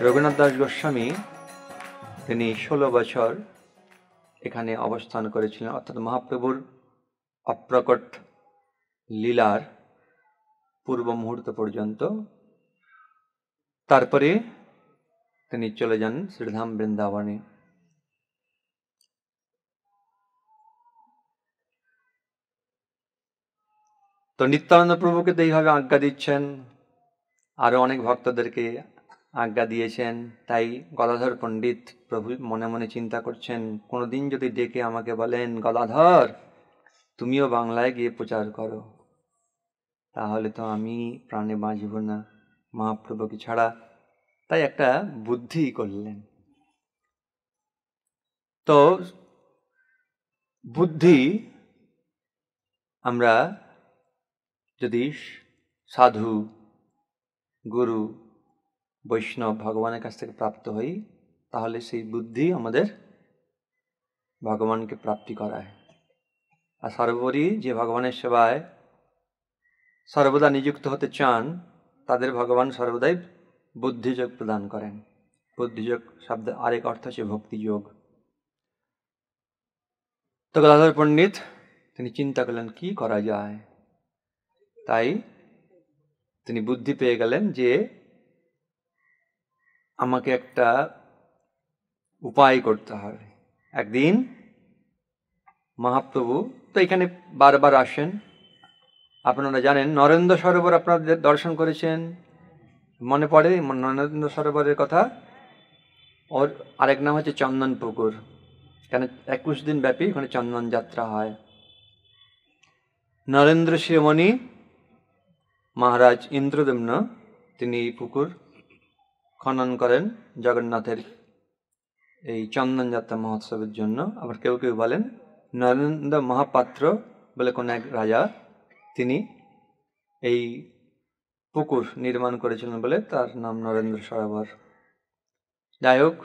রঘুনাথ দাস গোস্বামী তিনি 16 বছর এখানে অবস্থান করেছিলেন, অর্থাৎ মহাপ্রভুর অপ্রকট লীলার পূর্ব মুহূর্ত পর্যন্ত। তারপরে তিনি চলে যান শ্রীধাম বৃন্দাবনে। তো নিত্যানন্দ প্রভুকে তো এইভাবে আজ্ঞা দিচ্ছেন, আরো অনেক ভক্তদেরকে আজ্ঞা দিয়েছেন। তাই গদাধর পণ্ডিত প্রভু মনে মনে চিন্তা করছেন, কোনোদিন যদি ডেকে আমাকে বলেন, গদাধর তুমিও বাংলায় গিয়ে প্রচার করো, তাহলে তো আমি প্রাণে বাঁচব না মহাপ্রভুকে ছাড়া। তাই একটা বুদ্ধি করলেন। তো বুদ্ধি আমরা যদি সাধু, গুরু, বৈষ্ণব, ভগবানের কাছ থেকে প্রাপ্ত হই, তাহলে সেই বুদ্ধি আমাদের ভগবানকে প্রাপ্তি করায়। আর সর্বোপরি যে ভগবানের সেবায় সর্বদা নিযুক্ত হতে চান, তাদের ভগবান সর্বদাই বুদ্ধিযোগ প্রদান করেন। বুদ্ধিযোগ শব্দের আরেক অর্থ হচ্ছে ভক্তিযোগ। তো গদাধর পণ্ডিত তিনি চিন্তা করলেন কি করা যায়। তাই তিনি বুদ্ধি পেয়ে গেলেন যে আমাকে একটা উপায় করতে হবে। একদিন মহাপ্রভু তো এখানে বারবার আসেন। আপনারা জানেন নরেন্দ্র সরোবর আপনাদের দর্শন করেছেন, মনে পড়ে নরেন্দ্র সরোবরের কথা? ওর আরেক নাম হচ্ছে চন্দন পুকুর। কেন 21 দিন ব্যাপী ওখানে চন্দন যাত্রা হয়। নরেন্দ্র শিরোমণি মহারাজ ইন্দ্রদম্ন তিনি পুকুর খনন করেন জগন্নাথের এই চন্দন যাত্রা মহোৎসবের জন্য। আবার কেউ কেউ বলেন নরেন্দ্র মহাপাত্র বলে কোন এক রাজা, তিনি এই পুকুর নির্মাণ করেছিলেন বলে তার নাম নরেন্দ্র সরোবর। যাই হোক,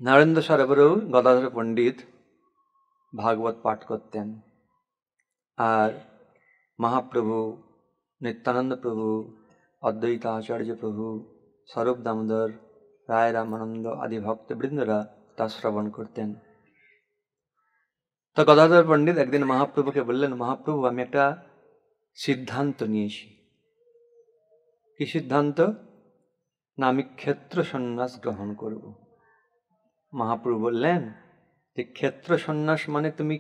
নরেন্দ্র সরোবরেও গদাধর পণ্ডিত ভাগবত পাঠ করতেন। আর মহাপ্রভু, নিত্যানন্দ প্রভু, অদ্বৈত আচার্য প্রভু, স্বরূপ দামোদর, রায় রামানন্দ আদি ভক্তবৃন্দরা তা শ্রবণ করতেন। তো গদাধর পণ্ডিত একদিন মহাপ্রভুকে বললেন, মহাপ্রভু আমি একটা সিদ্ধান্ত নিয়েছি। কি সিদ্ধান্ত? না, আমি ক্ষেত্র সন্ন্যাস গ্রহণ করব। মহাপ্রভু বললেন যে ক্ষেত্র সন্ন্যাস মানে তুমি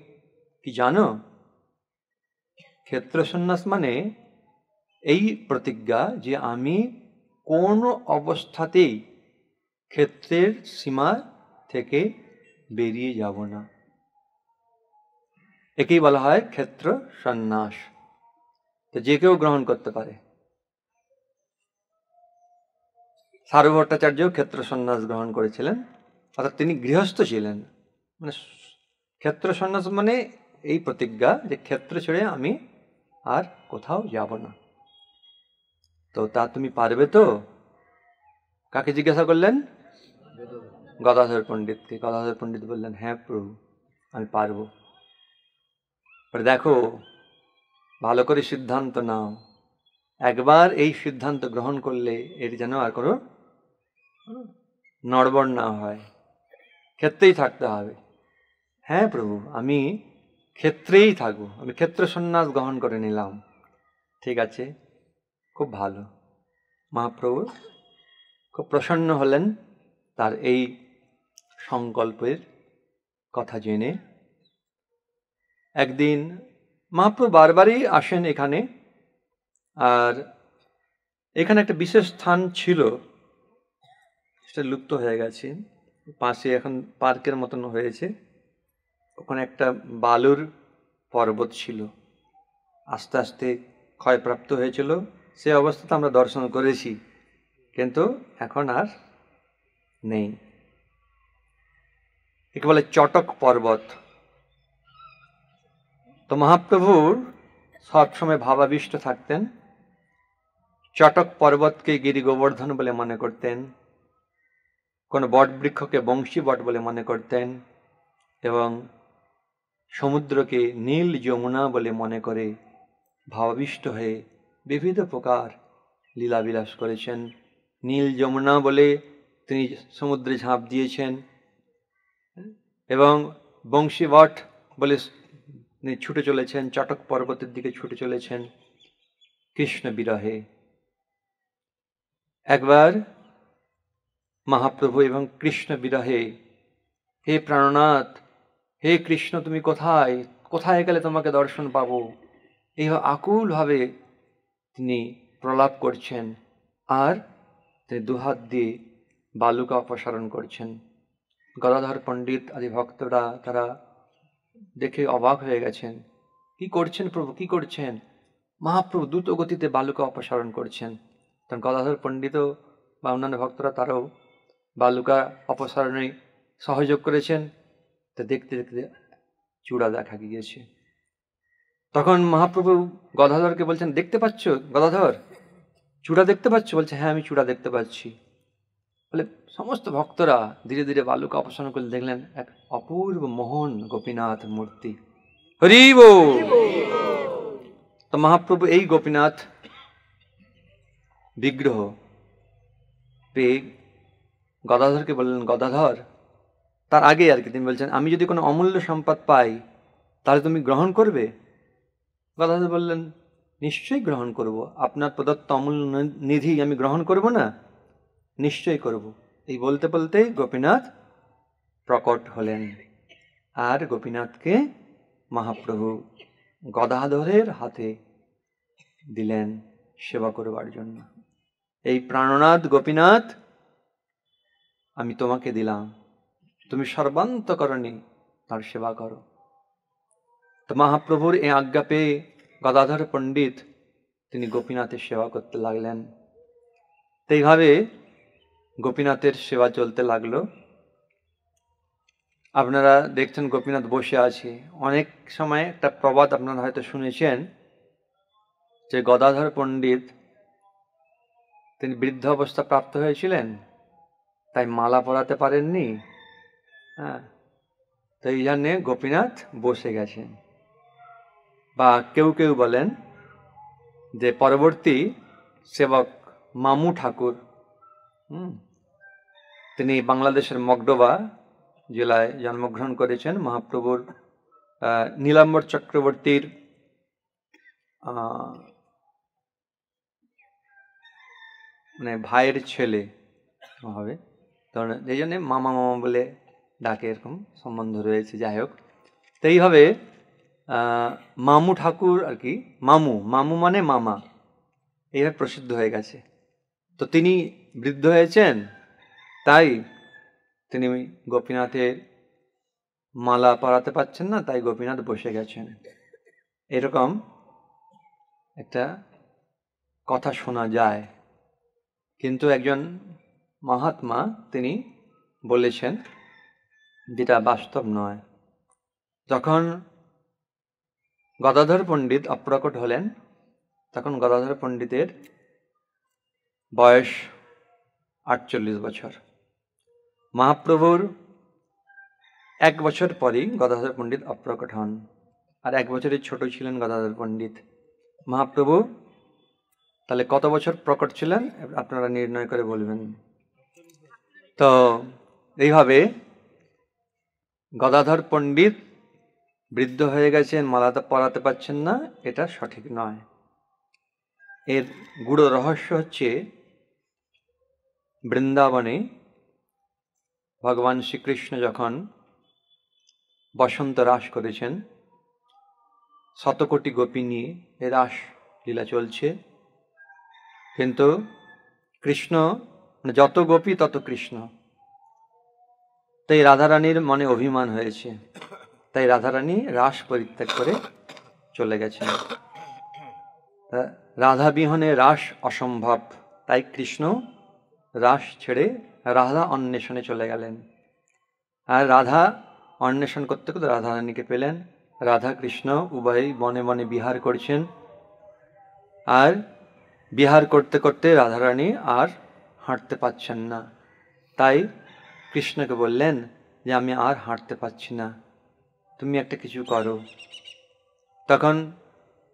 কি জানো? ক্ষেত্র সন্ন্যাস মানে এই প্রতিজ্ঞা যে আমি কোন অবস্থাতেই ক্ষেত্রের সীমা থেকে বেরিয়ে যাব না। একেই বলা হয় ক্ষেত্র সন্ন্যাস। তো যে কেউ গ্রহণ করতে পারে। সারু ভট্টাচার্য ক্ষেত্র সন্ন্যাস গ্রহণ করেছিলেন, অর্থাৎ তিনি গৃহস্থ ছিলেন। মানে ক্ষেত্র সন্ন্যাস মানে এই প্রতিজ্ঞা যে ক্ষেত্র ছেড়ে আমি আর কোথাও যাব না। তো তা তুমি পারবে তো? কাকে জিজ্ঞাসা করলেন? গদাধর পণ্ডিতকে। গদাধর পণ্ডিত বললেন, হ্যাঁ প্রভু আমি পারবো। দেখো, ভালো করে সিদ্ধান্ত নাও। একবার এই সিদ্ধান্ত গ্রহণ করলে এর যেন আর কোনো নড়বড় না হয়, ক্ষেত্রেই থাকতে হবে। হ্যাঁ প্রভু আমি ক্ষেত্রেই থাকবো, আমি ক্ষেত্র সন্ন্যাস গ্রহণ করে নিলাম। ঠিক আছে, খুব ভালো। মহাপ্রভু খুব প্রসন্ন হলেন তার এই সংকল্পের কথা জেনে। একদিন মহাপ্রভু বারবারই আসেন এখানে। আর এখানে একটা বিশেষ স্থান ছিল, সেটা লুপ্ত হয়ে গেছে। পাশে এখন পার্কের মতন হয়েছে। ওখানে একটা বালুর পর্বত ছিল, আস্তে আস্তে ক্ষয়প্রাপ্ত হয়েছিল। সে অবস্থাতে আমরা দর্শন করেছি, কিন্তু এখন আর নেই। একে বলে চটক পর্বত। তো মহাপ্রভুর সবসময় ভাবাবিষ্ট থাকতেন। চটক পর্বতকে গিরি গোবর্ধন বলে মনে করতেন, কোন বট বৃক্ষকে বংশী বট বলে মনে করতেন, এবং সমুদ্রকে নীল যমুনা বলে মনে করে ভাবাবিষ্ট হয়ে বিবিধ প্রকার লীলাবিলাস করেছেন। নীল যমুনা বলে তিনি সমুদ্রে ঝাঁপ দিয়েছেন এবং বংশীবট বলে তিনি ছুটে চলেছেন, চটক পর্বতের দিকে ছুটে চলেছেন কৃষ্ণ বিরহে। একবার মহাপ্রভু এবং কৃষ্ণ বিরহে, হে প্রাণনাথ, হে কৃষ্ণ তুমি কোথায়, কোথায় গেলে তোমাকে দর্শন পাবো, এইভাবে আকুলভাবে তিনি প্রলাপ করছেন আর তিনি দুহাত দিয়ে বালুকা অপসারণ করছেন। গদাধর পণ্ডিত আদি ভক্তরা তারা দেখে অবাক হয়ে গেছেন, কি করছেন প্রভু, কি করছেন? মহাপ্রভু দ্রুত গতিতে বালুকা অপসারণ করছেন। তখন গদাধর পণ্ডিত বা অন্যান্য ভক্তরা তারাও বালুকা অপসারণে সহযোগ করেছেন। তা দেখতে দেখতে চূড়া দেখা গিয়েছে। তখন মহাপ্রভু গদাধরকে বলছেন, দেখতে পাচ্ছ গদাধর, চূড়া দেখতে পাচ্ছ? বলছে, হ্যাঁ আমি চূড়া দেখতে পাচ্ছি। বলে সমস্ত ভক্তরা ধীরে ধীরে বালুকা অপসারণ করে দেখলেন এক অপূর্ব মোহন গোপীনাথ মূর্তি। হরি বল। তো মহাপ্রভু এই গোপীনাথ বিগ্রহ পেয়ে গদাধরকে বললেন, গদাধর, তার আগে আর কি তিনি বলছেন, আমি যদি কোনো অমূল্য সম্পদ পাই তাহলে তুমি গ্রহণ করবে? গদাধর বললেন, নিশ্চয়ই গ্রহণ করব, আপনার প্রদত্ত অমূল্য নিধি আমি গ্রহণ করব না? নিশ্চয়ই করব। এই বলতে বলতে গোপীনাথ প্রকট হলেন আর গোপীনাথকে মহাপ্রভু গদাধরের হাতে দিলেন সেবা করবার জন্য। এই প্রাণনাথ গোপীনাথ আমি তোমাকে দিলাম, তুমি সর্বান্তকরণে তার সেবা করো। তো মহাপ্রভুর এই আজ্ঞা পেয়ে গদাধর পণ্ডিত তিনি গোপীনাথের সেবা করতে লাগলেন। তো এইভাবে গোপীনাথের সেবা চলতে লাগলো। আপনারা দেখছেন গোপীনাথ বসে আছে। অনেক সময় একটা প্রবাদ আপনারা হয়তো শুনেছেন যে গদাধর পণ্ডিত তিনি বৃদ্ধ অবস্থা প্রাপ্ত হয়েছিলেন, তাই মালা পরাতে পারেননি। হ্যাঁ, তো এই জন্যে গোপীনাথ বসে গেছেন। বা কেউ কেউ বলেন যে পরবর্তী সেবক মামু ঠাকুর, তিনি বাংলাদেশের মগডোবা জেলায় জন্মগ্রহণ করেছেন। মহাপ্রভুর নীলাম্বর চক্রবর্তীর মানে ভাইয়ের ছেলে হবে, কারণ এই জন্যে মামা মামা বলে ডাকে, এরকম সম্বন্ধ রয়েছে। যাই হোক, তো এইভাবে মামু ঠাকুর আর কি, মামু মামু মানে মামা, এইভাবে প্রসিদ্ধ হয়ে গেছে। তো তিনি বৃদ্ধ হয়েছেন, তাই তিনি গোপীনাথের মালা পরাতে পারছেন না, তাই গোপীনাথ বসে গেছেন। এরকম একটা কথা শোনা যায়, কিন্তু একজন মহাত্মা তিনি বলেছেন যেটা বাস্তব নয়। যখন গদাধর পণ্ডিত অপ্রকট হলেন, তখন গদাধর পণ্ডিতের বয়স 48 বছর। মহাপ্রভুর 1 বছর পরই গদাধর পণ্ডিত অপ্রকট হন, আর 1 বছরের ছোট ছিলেন গদাধর পণ্ডিত। মহাপ্রভু তাহলে কত বছর প্রকট ছিলেন আপনারা নির্ণয় করে বলবেন। তো এইভাবে গদাধর পণ্ডিত বৃদ্ধ হয়ে গেছেন, মালা পরাতে পারছেন না, এটা সঠিক নয়। এর গূঢ় রহস্য হচ্ছে বৃন্দাবনে ভগবান শ্রীকৃষ্ণ যখন বসন্ত রাস করেছেন, শতকোটি গোপী নিয়ে এ রাস লীলা চলছে, কিন্তু কৃষ্ণ মানে যত গোপী তত কৃষ্ণ। তাই রাধারানীর মনে অভিমান হয়েছে, তাই রাধারানী রাস পরিত্যাগ করে চলে গেছেন। রাধা বিহনে রাস অসম্ভব, তাই কৃষ্ণ রাস ছেড়ে রাধা অন্বেষণে চলে গেলেন। আর রাধা অন্বেষণ করতে করতে রাধারানীকে পেলেন। রাধা কৃষ্ণ উভয়ই বনে বনে বিহার করছেন, আর বিহার করতে করতে রাধারানী আর হাঁটতে পাচ্ছেন না। তাই কৃষ্ণকে বললেন যে আমি আর হাঁটতে পাচ্ছি না, তুমি একটা কিছু করো। তখন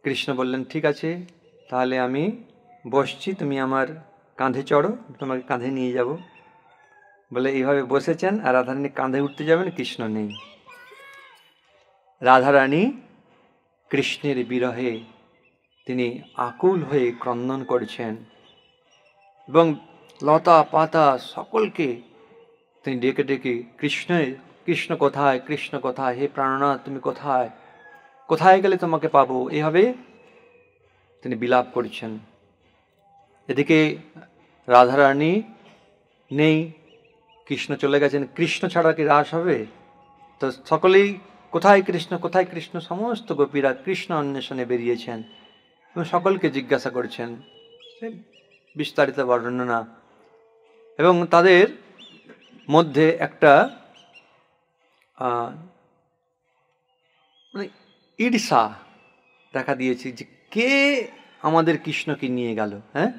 কৃষ্ণ বললেন, ঠিক আছে, তাহলে আমি বসছি, তুমি আমার কাঁধে চড়ো, তোমাকে কাঁধে নিয়ে যাব। বলে এইভাবে বসেছেন, আর রাধারানী কাঁধে উঠতে যাবেন, কৃষ্ণ নেই। রাধারানী কৃষ্ণের বিরহে তিনি আকুল হয়ে ক্রন্দন করছেন, এবং লতা পাতা সকলকে তিনি ডেকে ডেকে কৃষ্ণ কোথায়, কৃষ্ণ কোথায়, হে প্রাণনাথ তুমি কোথায়, কোথায় গেলে তোমাকে পাবো, এভাবে তিনি বিলাপ করছেন। এদিকে রাধারানী নেই, কৃষ্ণ চলে গেছেন। কৃষ্ণ ছাড়া কি রাস হবে? তো সকলেই কোথায় কৃষ্ণ, কোথায় কৃষ্ণ, সমস্ত গোপীরা কৃষ্ণ অন্বেষণে বেরিয়েছেন এবং সকলকে জিজ্ঞাসা করছেন, বিস্তারিত বর্ণনা। এবং তাদের মধ্যে একটা মানে ঈর্ষা দেখা দিয়েছে যে কে আমাদের কৃষ্ণকে নিয়ে গেল, হ্যাঁ,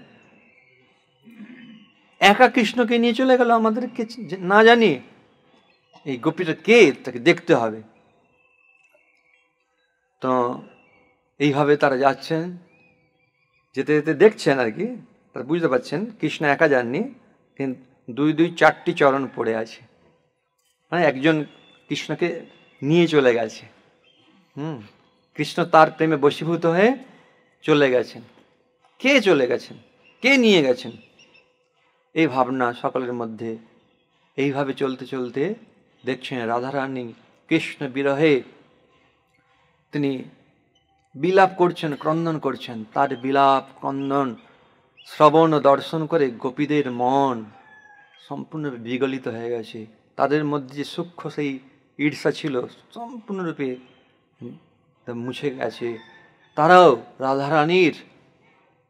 একা কৃষ্ণকে নিয়ে চলে গেল, আমাদেরকে না জানি এই গোপীটা কে, তাকে দেখতে হবে। তো এইভাবে তারা যাচ্ছেন, যেতে যেতে দেখছেন আর কি, তারা বুঝতে পারছেন কৃষ্ণ একা যাননি, কিন্তু দুই দুই চারটি চরণ পড়ে আছে, মানে একজন কৃষ্ণকে নিয়ে চলে গেছে। কৃষ্ণ তার প্রেমে বশীভূত হয়ে চলে গেছেন। কে চলে গেছেন, কে নিয়ে গেছেন, এই ভাবনা সকলের মধ্যে। এইভাবে চলতে চলতে দেখছেন রাধারানী কৃষ্ণ বিরহে তিনি বিলাপ করছেন, ক্রন্দন করছেন। তার বিলাপ ক্রন্দন শ্রবণ দর্শন করে গোপীদের মন সম্পূর্ণরূপে বিগলিত হয়ে গেছে। তাদের মধ্যে যে সূক্ষ্ম সেই ঈর্ষা ছিল সম্পূর্ণরূপে মুছে গেছে। তারাও রাধারানীর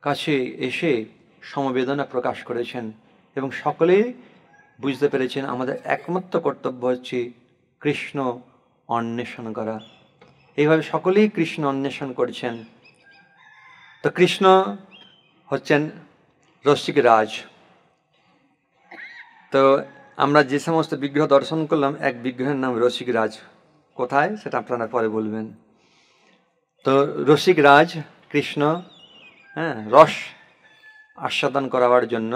কাছে এসে সমবেদনা প্রকাশ করেছেন এবং সকলেই বুঝতে পেরেছেন আমাদের একমাত্র কর্তব্য হচ্ছে কৃষ্ণ অন্বেষণ করা। এইভাবে সকলেই কৃষ্ণ অন্বেষণ করছেন। তো কৃষ্ণ হচ্ছেন রসিক রাজ। তো আমরা যে সমস্ত বিগ্রহ দর্শন করলাম, এক বিগ্রহের নাম রসিক রাজ। কোথায় সেটা আপনারা পরে বলবেন। তো রসিক রাজ কৃষ্ণ, হ্যাঁ, রস আস্বাদন করাবার জন্য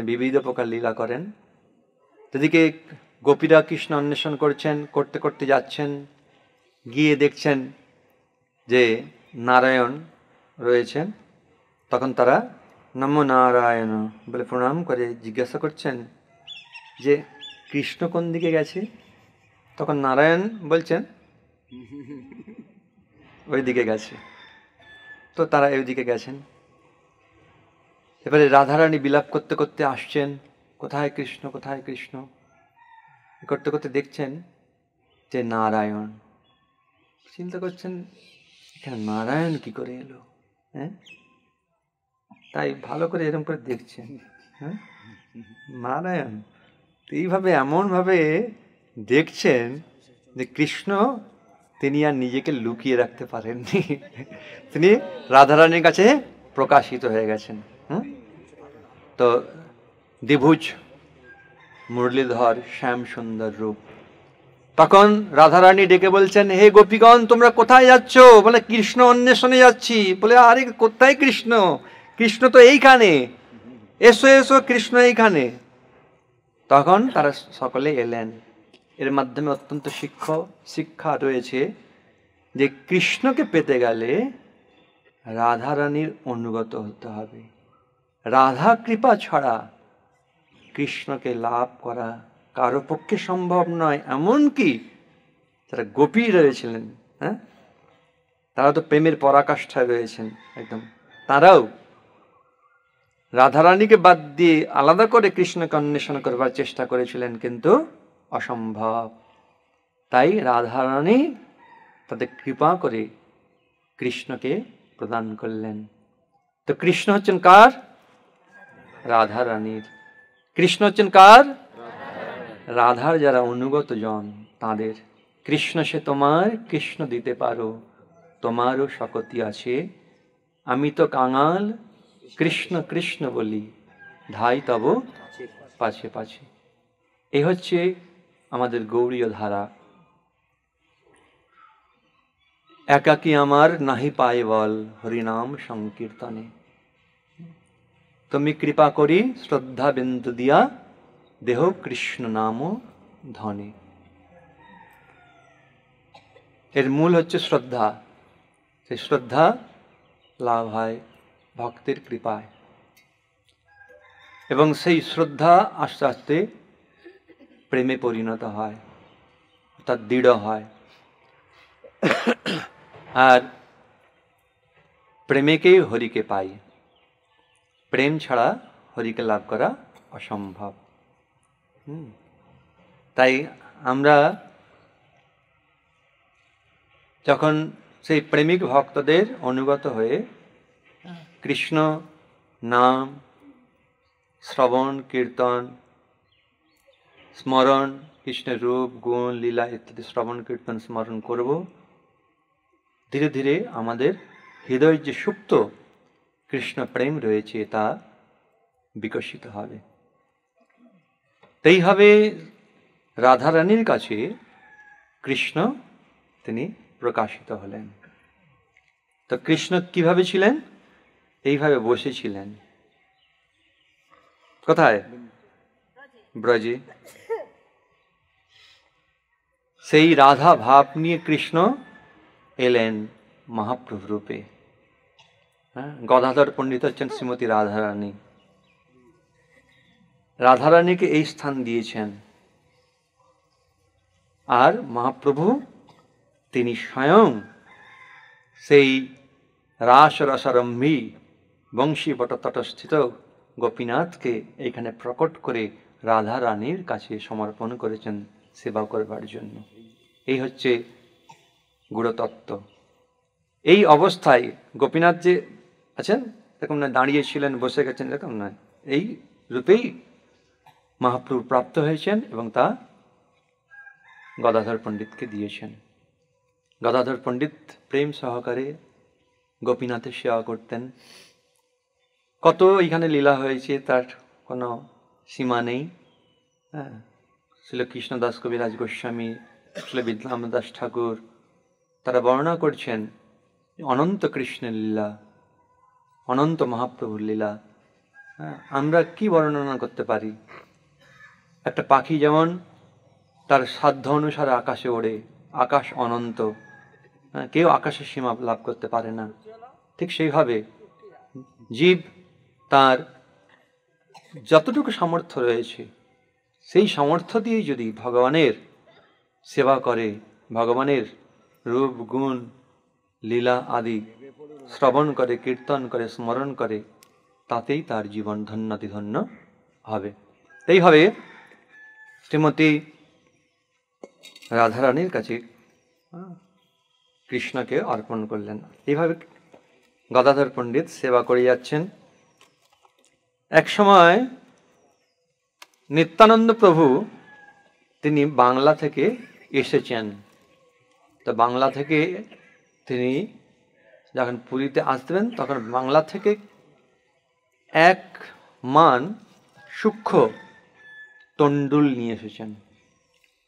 বিবিধ প্রকার লীলা করেন। এদিকে গোপীরা কৃষ্ণ অন্বেষণ করছেন, করতে করতে যাচ্ছেন, গিয়ে দেখছেন যে নারায়ণ রয়েছেন। তখন তারা নমো নারায়ণ বলে প্রণাম করে জিজ্ঞাসা করছেন যে কৃষ্ণ কোন দিকে গেছে? তখন নারায়ণ বলছেন ওই দিকে গেছে। তো তারা ওই দিকে গেছেন। এবারে রাধারানী বিলাপ করতে করতে আসছেন, কোথায় কৃষ্ণ, কোথায় কৃষ্ণ, করতে করতে দেখছেন যে নারায়ণ। চিন্তা করছেন এখানে নারায়ণ কি করে এলো, হ্যাঁ, তাই ভালো করে এরকম করে দেখছেন, হ্যাঁ, নারায়ণ। এইভাবে এমনভাবে দেখছেন যে কৃষ্ণ তিনি আর নিজেকে লুকিয়ে রাখতে পারেননি, তিনি রাধারানীর কাছে প্রকাশিত হয়ে গেছেন। তো দ্বিভুজ মুরলীধর শ্যাম সুন্দর রূপ। তখন রাধারানী ডেকে বলছেন, হে গোপীগণ তোমরা কোথায় যাচ্ছ? বলে কৃষ্ণ অন্বেষণে যাচ্ছি। বলে আরে কোথায় কৃষ্ণ? কৃষ্ণ তো এইখানে, এসো এসো, কৃষ্ণ এইখানে। তখন তারা সকলে এলেন। এর মাধ্যমে অত্যন্ত শিক্ষা রয়েছে যে কৃষ্ণকে পেতে গেলে রাধারানীর অনুগত হতে হবে। রাধা কৃপা ছাড়া কৃষ্ণকে লাভ করা কারো পক্ষে সম্ভব নয়। এমনকি যারা গোপী রয়েছিলেন, হ্যাঁ, তারা তো প্রেমের পরাকাষ্ঠায় রয়েছেন একদম, তারাও রাধারানীকে বাদ দিয়ে আলাদা করে কৃষ্ণকে অন্বেষণ করবার চেষ্টা করেছিলেন, কিন্তু অসম্ভব। তাই রাধারানী তাদের কৃপা করে কৃষ্ণকে প্রদান করলেন। তো কৃষ্ণ হচ্ছেন কার? রাধারানীর। কৃষ্ণ হচ্ছেন কার? রাধার যারা অনুগত জন তাদের। কৃষ্ণ সে তোমার, কৃষ্ণ দিতে পারো, তোমারও শকতি আছে। আমি তো কাঙাল, কৃষ্ণ কৃষ্ণ বলি, ধাই তব পাছে পাছে। এই হচ্ছে আমাদের গৌড়ীয় ধারা। একাকী আমার নাহি পায় বল, হরিনাম সংকীর্তনে। তুমি কৃপা করি শ্রদ্ধা বিন্দু দিয়া, দেহ কৃষ্ণ নাম ধনে। এর মূল হচ্ছে শ্রদ্ধা। সেই শ্রদ্ধা লাভ হয় ভক্তের কৃপায়, এবং সেই শ্রদ্ধা আস্তে আস্তে প্রেমে পরিণত হয়, অর্থাৎ দৃঢ় হয়। আর প্রেমেকেই হরিকে পাই, প্রেম ছাড়া হরিকে লাভ করা অসম্ভব। তাই আমরা যখন সেই প্রেমিক ভক্তদের অনুগত হয়ে কৃষ্ণ নাম শ্রবণ কীর্তন স্মরণ, কৃষ্ণের রূপ গুণ লীলা ইত্যাদি শ্রবণ কীর্তন স্মরণ করব, ধীরে ধীরে আমাদের হৃদয়ের যে সুপ্ত কৃষ্ণ প্রেম রয়েছে তা বিকশিত হবে। এইভাবে রাধারানীর কাছে কৃষ্ণ তিনি প্রকাশিত হলেন। তো কৃষ্ণ কিভাবে ছিলেন? এইভাবে বসেছিলেন। কোথায়? ব্রজে। সেই রাধা ভাব নিয়ে কৃষ্ণ এলেন মহাপ্রভু রূপে। গদাধর পণ্ডিত হচ্ছেন শ্রীমতী রাধারানী। রাধারানীকে এই স্থান দিয়েছেন। আর মহাপ্রভু তিনি স্বয়ং সেই রাস রসারম্ভী বংশী বট তটস্থিত গোপীনাথকে এখানে প্রকট করে রাধা রানীর কাছে সমর্পণ করেছেন সেবা করবার জন্য। এই হচ্ছে গুরুতত্ত্ব। এই অবস্থায় গোপীনাথ যে আছেন এরকম না, দাঁড়িয়েছিলেন, বসে গেছেন, এরকম নয়। এই রূপেই মহাপ্রভু প্রাপ্ত হয়েছেন এবং তা গদাধর পণ্ডিতকে দিয়েছেন। গদাধর পণ্ডিত প্রেম সহকারে গোপীনাথের সেবা করতেন। কত এখানে লীলা হয়েছে তার কোনো সীমা নেই। শ্রী কৃষ্ণদাস কবিরাজ গোস্বামী, শ্রী বিদ্যারামদাস ঠাকুর তারা বর্ণনা করছেন অনন্ত কৃষ্ণের লীলা, অনন্ত মহাপ্রভুর লীলা। আমরা কি বর্ণনা করতে পারি? একটা পাখি যেমন তার সাধ্য অনুসারে আকাশে ওড়ে, আকাশ অনন্ত, কেউ আকাশের সীমা লাভ করতে পারে না। ঠিক সেইভাবে জীব তার যতটুকু সামর্থ্য রয়েছে সেই সামর্থ্য দিয়ে যদি ভগবানের সেবা করে, ভগবানের রূপ গুণ লীলা আদি শ্রবণ করে, কীর্তন করে, স্মরণ করে, তাতেই তার জীবন ধন্যাতিধন্য হবে। এইভাবে শ্রীমতী রাধারানীর কাছে কৃষ্ণকে অর্পণ করলেন। এইভাবে গদাধর পণ্ডিত সেবা করে যাচ্ছেন। এক সময় নিত্যানন্দ প্রভু তিনি বাংলা থেকে এসেছেন। তো বাংলা থেকে তিনি যখন পুরীতে আসবেন তখন বাংলা থেকে এক মান সূক্ষ্ম তণ্ডুল নিয়ে এসেছেন,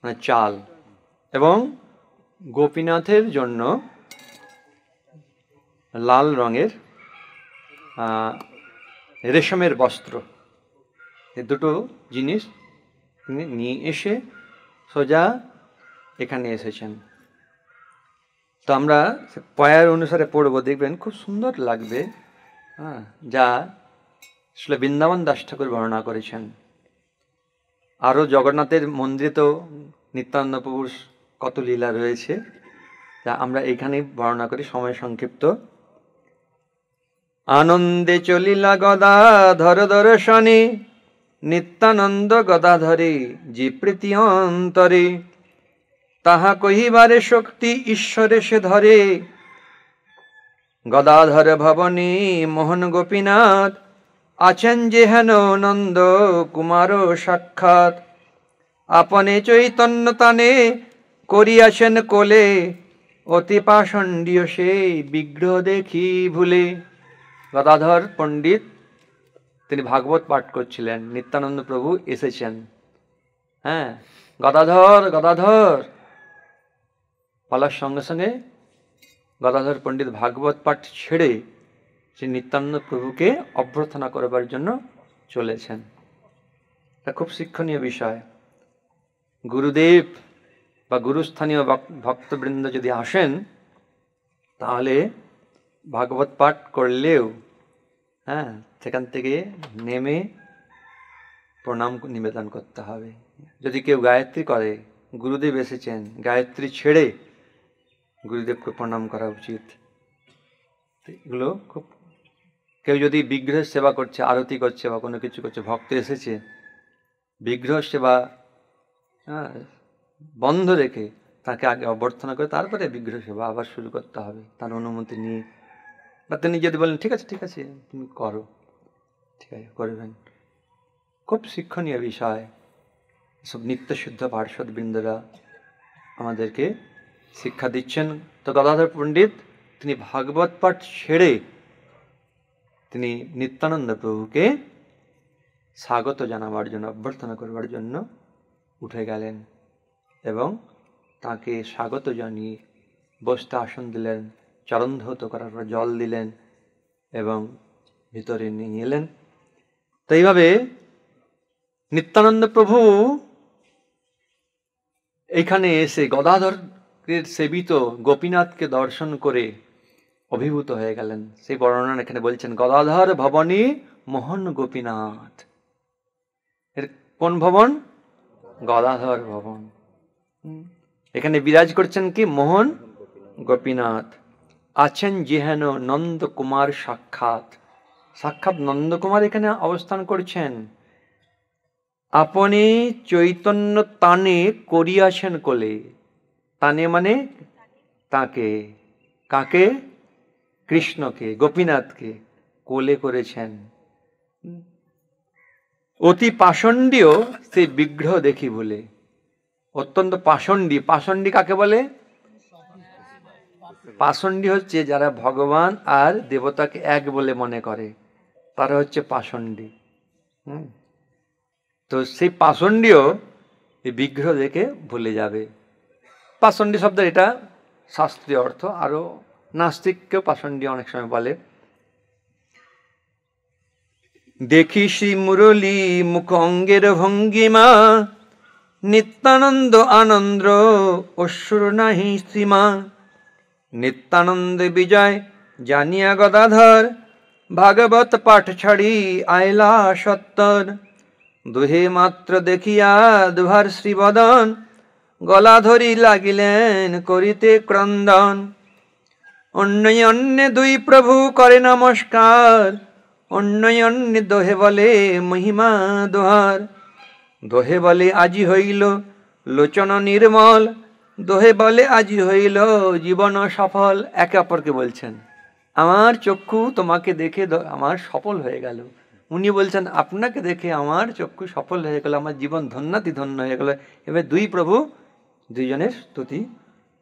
মানে চাল, এবং গোপীনাথের জন্য লাল রঙের রেশমের বস্ত্র। এই দুটো জিনিস তিনি নিয়ে এসে সোজা এখানে এসেছেন। তো আমরা পয়ার অনুসারে পড়বো, দেখবেন খুব সুন্দর লাগবে। যা আসলে বৃন্দাবন দাস ঠাকুর বর্ণনা করেছেন। আরও জগন্নাথের মন্দিরে তো নিত্যানন্দ প্রভুর কত লীলা রয়েছে, যা আমরা এইখানে বর্ণনা করি, সময় সংক্ষিপ্ত। আনন্দে চলিলা গদাধর দর্শনে, নিত্যানন্দ গদাধরে যে প্রীতি অন্তরে, তাহা কহিবারে শক্তি ঈশ্বরে সে ধরে। গদাধর ভবনে মোহন গোপীনাথ, আছেন যে হেন নন্দ কুমার সাক্ষাৎ। আপনে চৈতন্য তানে করিয়াছেন কোলে, অতি পাষণ্ডীয় সে বিগ্রহ দেখি ভুলে। গদাধর পণ্ডিত তিনি ভাগবত পাঠ করছিলেন, নিত্যানন্দ প্রভু এসেছেন। গদাধর গদাধর বলার সঙ্গে সঙ্গে গদাধর পণ্ডিত ভাগবত পাঠ ছেড়ে সে নিত্যানন্দ প্রভুকে অভ্যর্থনা করবার জন্য চলেছেন। এটা খুব শিক্ষণীয় বিষয়। গুরুদেব বা গুরুস্থানীয় ভক্তবৃন্দ যদি আসেন, তাহলে ভাগবত পাঠ করলেও সেখান থেকে নেমে প্রণাম নিবেদন করতে হবে। যদি কেউ গায়ত্রী করে, গুরুদেব এসেছেন, গায়ত্রী ছেড়ে গুরুদেবকে প্রণাম করা উচিত। এগুলো খুব, কেউ যদি বিগ্রহের সেবা করছে, আরতি করছে বা কোনো কিছু করছে, ভক্ত এসেছে, বিগ্রহ সেবা বন্ধ রেখে তাকে আগে অভ্যর্থনা করে তারপরে বিগ্রহ সেবা আবার শুরু করতে হবে, তার অনুমতি নিয়ে। বা তিনি যদি বলেন ঠিক আছে তুমি করো, ঠিক আছে করবেন। খুব শিক্ষণীয় বিষয়। সব নিত্যশুদ্ধ পার্ষদ বৃন্দরা আমাদেরকে শিক্ষা দিচ্ছেন। তো গদাধর পণ্ডিত তিনি ভাগবত পাঠ ছেড়ে তিনি নিত্যানন্দ প্রভুকে স্বাগত জানাবার জন্য, অভ্যর্থনা করবার জন্য উঠে গেলেন এবং তাকে স্বাগত জানিয়ে বসতে আসন দিলেন, চরণ ধৌত করার পর জল দিলেন এবং ভিতরে নিয়ে এলেন। তো এইভাবে নিত্যানন্দ প্রভু এইখানে এসে গদাধরের সেবিত গোপীনাথকে দর্শন করে অভিভূত হয়ে গেলেন। সেই বর্ণনা এখানে বলছেন, গদাধর ভবনী মোহন গোপীনাথ। এর কোন ভবন? গদাধর ভবন। এখানে বিরাজ করছেন কি? মোহন গোপীনাথ। আছেন যেহেন নন্দ কুমার সাক্ষাৎ। সাক্ষাৎ নন্দকুমার এখানে অবস্থান করছেন। আপনি চৈতন্য তানে করিয়াছেন কোলে। তানে মানে তাকে, কাকে? কৃষ্ণকে, গোপীনাথকে কোলে করেছেন। অতি পাষণ্ডীয় সেই বিগ্রহ দেখি বলে। অত্যন্ত পাষণ্ডী। পাষণ্ডী কাকে বলে? পাষণ্ডী হচ্ছে যারা ভগবান আর দেবতাকে এক বলে মনে করে, তারা হচ্ছে পাষণ্ডী। তো সেই পাষণ্ডীও এই বিগ্রহ দেখে ভুলে যাবে। পাষণ্ডী শব্দের এটা শাস্ত্রীয় অর্থ। আরো নাস্তিককেও পাষণ্ডী অনেক সময় বলে। দেখি শ্রী মুরলী মুখ অঙ্গের ভঙ্গিমা, নিত্যানন্দ আনন্দ অসুর নাহি সীমা। নিত্যানন্দ বিজয় জানিয়া গদাধর, ভাগবত পাঠ ছাড়ি আইলা সত্তর। দুহে মাত্র দেখিয়া দুভার শ্রীবদন, গলা ধরি লাগিলেন করিতে ক্রন্দন। অন্যে দুই প্রভু করে নমস্কার, অন্যে দোহে বলে মহিমা দোহার। দোহে বলে আজি হইল লোচন নির্মল, দোহে বলে আজি হইল জীবন সফল। একে অপরকে বলছেন, আমার চক্ষু তোমাকে দেখে আমার সফল হয়ে গেল। উনি বলছেন, আপনাকে দেখে আমার চক্ষু সফল হয়ে গেল, আমার জীবন ধন্যাতি ধন্য হয়ে গেল। এবার দুই প্রভু দুইজনের স্তুতি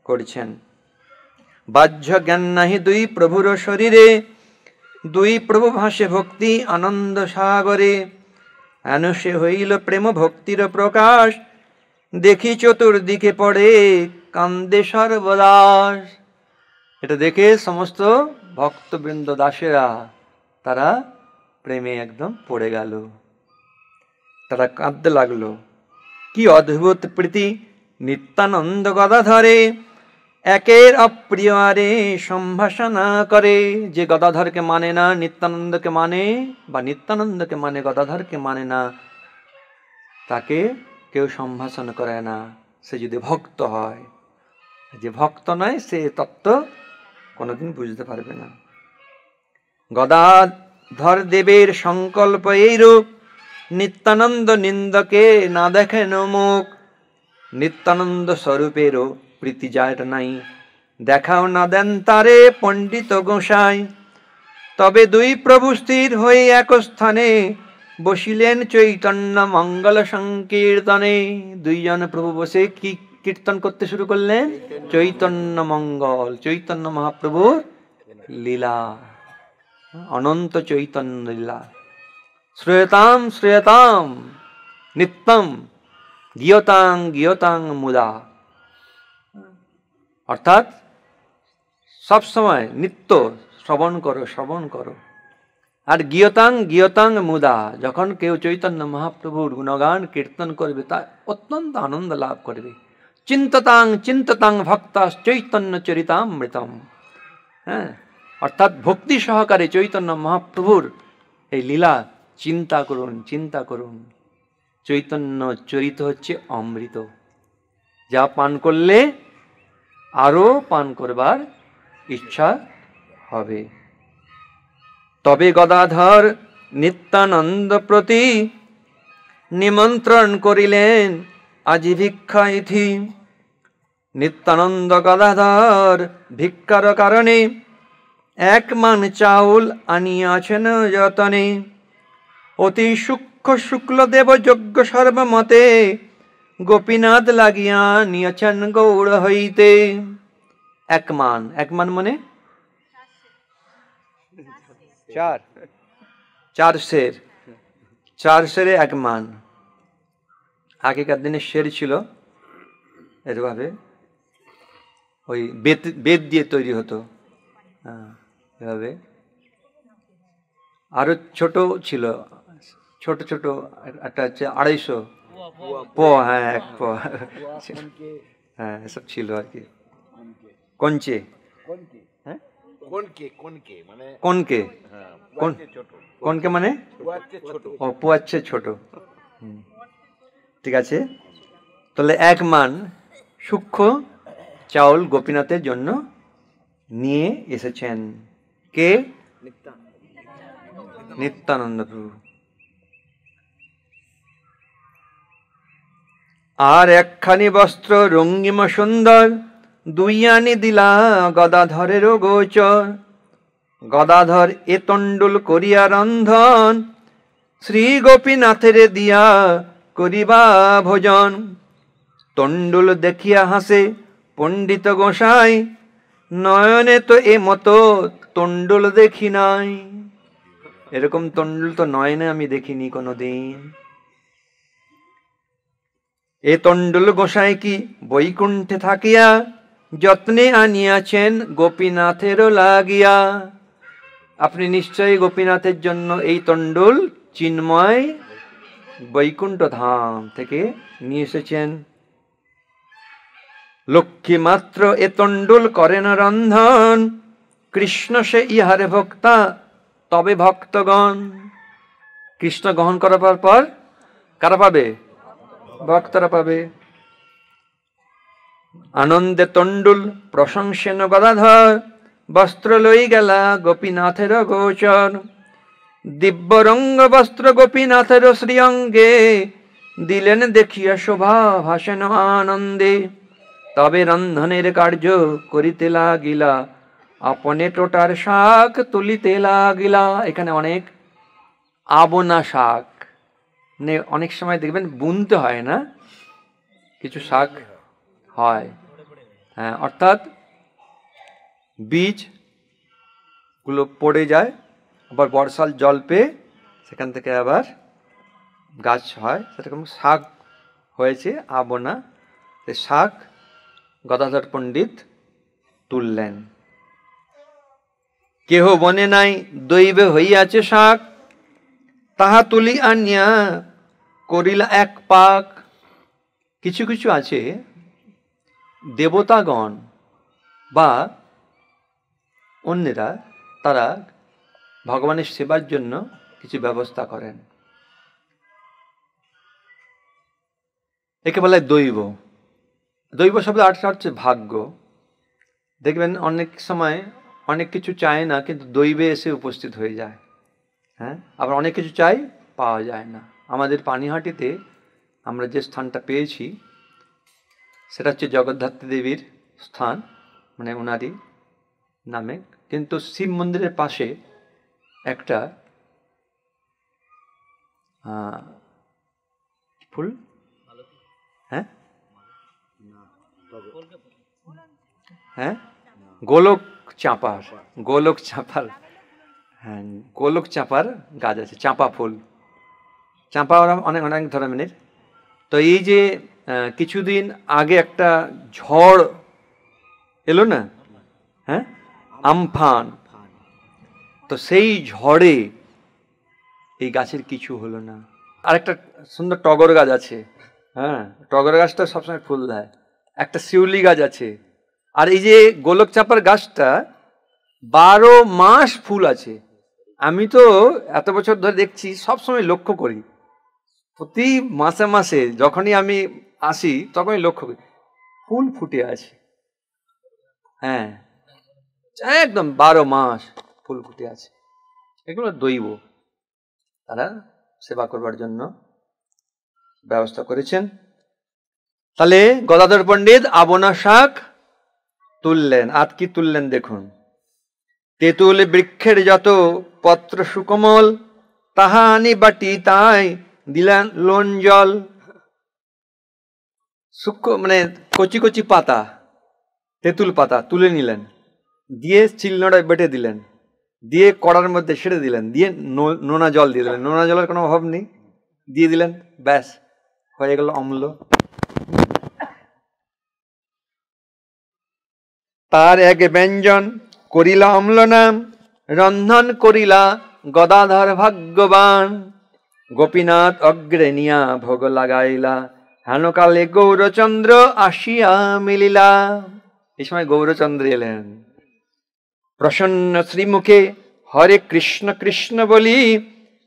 করছেন। বাহ্য জ্ঞান নাহি দুই প্রভুর শরীরে, দুই প্রভু ভাসে ভক্তি আনন্দ সাগরে। হেন সে হইল প্রেম ভক্তির প্রকাশ, দেখি চতুর্দিকে পড়ে কান্দে সর্বদাস। এটা দেখে সমস্ত ভক্তবৃন্দ দাসেরা তারা প্রেমে একদম পড়ে গেল, তারা কাঁদতে লাগলো। কি অদ্ভুত প্রীতি নিত্যানন্দ গদাধরে, একের অপ্রিয় আরে সম্ভাষণা করে। যে গদাধরকে মানে না নিত্যানন্দকে মানে, বা নিত্যানন্দকে মানে গদাধরকে মানে না, তাকে কেউ সম্ভাষণ করে না, সে যদি ভক্ত হয়। যে ভক্ত নয় সে তত্ত্ব কোনোদিন বুঝতে পারবে না। গদাধর দেবের সংকল্প এইরূপ, নিত্যানন্দ নিন্দকে না দেখেন মুখ। নিত্যানন্দ স্বরূপেরও প্রীতি যায় নাই, দেখাও না দেন তারে পণ্ডিত গোসাই। তবে দুই প্রভু স্থির হয়ে এক স্থানে, বসিলেন চৈতন্য মঙ্গল সংকীর্তনে। দুইজন প্রভু বসে কি কীর্তন করতে শুরু করলেন? চৈতন্য মঙ্গল, চৈতন্য মহাপ্রভুর লীলা, অনন্ত চৈতন্য লীলা। শ্রয়তাম শ্রয়তাম নিত্যম গীয়তাং গীয়তাং মুদা। অর্থাৎ সব সময় নিত্য শ্রবণ করো, শ্রবণ করো। আর গীয়তাং গীয়তাং মুদা, যখন কেউ চৈতন্য মহাপ্রভুর গুণগান কীর্তন করবে তা অত্যন্ত আনন্দ লাভ করবে। চিন্ততাং চিন্ততাং ভক্তা চৈতন্য চরিতামৃতম। হ্যাঁ, অর্থাৎ ভক্তি সহকারে চৈতন্য মহাপ্রভুর এই লীলা চিন্তা করুন, চিন্তা করুন। চৈতন্য চরিত হচ্ছে অমৃত, যা পান করলে আরো পান করবার ইচ্ছা হবে। তবে গদাধর নিত্যানন্দ প্রতি নিমন্ত্রণ করিলেন আজি ভিক্ষাইথি। নিত্যানন্দ গদাধর ভিক্ষার কারণে 1 মান চাউল আনিয়াছেন যতনে। অতি সূক্ষ্ম শুক্লদেব যজ্ঞ সর্বমতে গোপীনাথ লাগিয়া নিয়েছেন গৌড় হইতে। 1 মান, 1 মান মানে 4 সের, 4 সেরে 1 মান। আগেকার দিনে সের ছিল এভাবে, ওই বেত দিয়ে তৈরি হতো, এভাবে। আরো ছোট ছিল, ছোট ছোট, একটা হচ্ছে 250 পোয়া, হ্যাঁ 1 পোয়া, হ্যাঁ এসব ছিল আর কি। কঞ্চে, হ্যাঁ কনকে, কনকে মানে ও পোয়াচ্ছে ছোট। ঠিক আছে, তাহলে 1 মান সূক্ষ্ম চাউল গোপীনাথের জন্য নিয়ে এসেছেন কে? নিত্যানন্দ প্রভু। আর 1খানি বস্ত্র রঙ্গিম সুন্দর 2 আনি দিলা গদাধরেরও গোচর। গদাধর এ তণ্ডুল করিয়া রন্ধন শ্রী গোপীনাথের দিয়া করিবা ভোজন। তণ্ডুল দেখিয়া হাসে পণ্ডিত গোসাই, নয়নে তো এ মতো তণ্ডুল দেখি নাই। এরকম তণ্ডুল তো নয়নে আমি দেখিনি কোনোদিন। এ তণ্ডুল গোসাই কি বৈকুণ্ঠে থাকিয়া যত্নে আনিয়াছেন গোপীনাথেরও লাগিয়া। আপনি নিশ্চয়ই গোপীনাথের জন্য এই তণ্ডুল চিন্ময় বৈকুণ্ঠ ধাম থেকে নিয়ে এসেছেন। লক্ষ্মী মাত্র এ তণ্ডুল করেন রন্ধন, কৃষ্ণ সে ইহারে ভক্তা তবে ভক্তগণ। কৃষ্ণ গ্রহণ করার পর কারা পাবে? ভক্তরা পাবে। আনন্দে তণ্ডুল প্রশংসেন গদাধর, বস্ত্র লই গেলা গোপীনাথের গোচর। দিব্য রঙ্গ বস্ত্র গোপীনাথের শ্রীঅঙ্গে, দিলেন দেখিয়া শোভা ভাসেন আনন্দে। তবে রন্ধনের কার্য করিতে লাগিলা, আপনে টোটার শাক তুলিতে লাগিলা। এখানে অনেক আবনা শাক, মানে অনেক সময় দেখবেন বুনতে হয় না, কিছু শাক হয়, হ্যাঁ, অর্থাৎ বীজ গুলো পড়ে যায়, আবার বর্ষার জল পেয়ে সেখান থেকে আবার গাছ হয়, সেরকম শাক হয়েছে আবনা। সে শাক গদাধর পণ্ডিত তুললেন। কেহ বনে নাই দৈবে হইয়াছে শাক, তাহা তুলি আনিয়া করিলা 1 পাক। কিছু কিছু আছে দেবতাগণ বা অন্যেরা, তারা ভগবানের সেবার জন্য কিছু ব্যবস্থা করেন, একে বলে দৈব। দৈব শব্দ অর্থ হচ্ছে ভাগ্য। দেখবেন অনেক সময় অনেক কিছু চায় না, কিন্তু দৈবে এসে উপস্থিত হয়ে যায়। হ্যাঁ, আবার অনেক কিছু চাই, পাওয়া যায় না। আমাদের পানিহাটিতে আমরা যে স্থানটা পেয়েছি সেটা হচ্ছে জগদ্ধাত্রী দেবীর স্থান, মানে ওনারই নামে, কিন্তু শিব মন্দিরের পাশে একটা ফুল, হ্যাঁ হ্যাঁ গোলক চাঁপার, গোলক চাঁপার, হ্যাঁ গোলক চাঁপার গাছ আছে, চাঁপা ফুল। চাঁপা অনেক অনেক ধরনের। তো এই যে কিছুদিন আগে একটা ঝড় এলো না, হ্যাঁ, আমফান, তো সেই ঝড়ে এই গাছের কিছু হলো না। আরেকটা সুন্দর টগর গাছ আছে, হ্যাঁ, টগর গাছটা সবসময় ফুল দেয়। একটা শিউলি গাছ আছে। আর এই যে গোলক চাপার গাছটা 12 মাস ফুল আছে। আমি তো এত বছর ধরে দেখছি, সবসময় লক্ষ্য করি, প্রতি মাসে মাসে যখনই আমি আসি তখনই লক্ষ্য করি ফুল ফুটে আছে। হ্যাঁ, একদম 12 মাস ফুল ফুটে আছে। এগুলো দৈব, তারা সেবা করবার জন্য ব্যবস্থা করেছেন। তাহলে গদাধর পণ্ডিত আবনা শাক তুললেন। আর কি তুললেন দেখুন, তেঁতুল বৃক্ষের যত পত্র সুকোমল, তাহা আনি বাটি তাই দিলেন লোন জল। সূক্ষ্ম মানে কচি কচি পাতা, তেঁতুল পাতা তুলে নিলেন, দিয়ে চিলনোড়ায় বেটে দিলেন, দিয়ে কড়ার মধ্যে ছেড়ে দিলেন, দিয়ে নোনা জল দিয়ে দিলেন। নোনা জলের কোনো অভাব নেই, দিয়ে দিলেন, ব্যাস হয়ে গেল অম্ল। তার এক ব্যঞ্জন করিলা অম্ল নাম, রন্ধন করিলা গদাধর ভাগ্যবান। গোপীনাথ অগ্রে নিয়া ভোগ লাগাইলা, হেনকালে গৌরচন্দ্র আসিয়া মিলিলা। এই সময় গৌরচন্দ্র এলেন। প্রসন্ন শ্রীমুখে হরে কৃষ্ণ কৃষ্ণ বলি,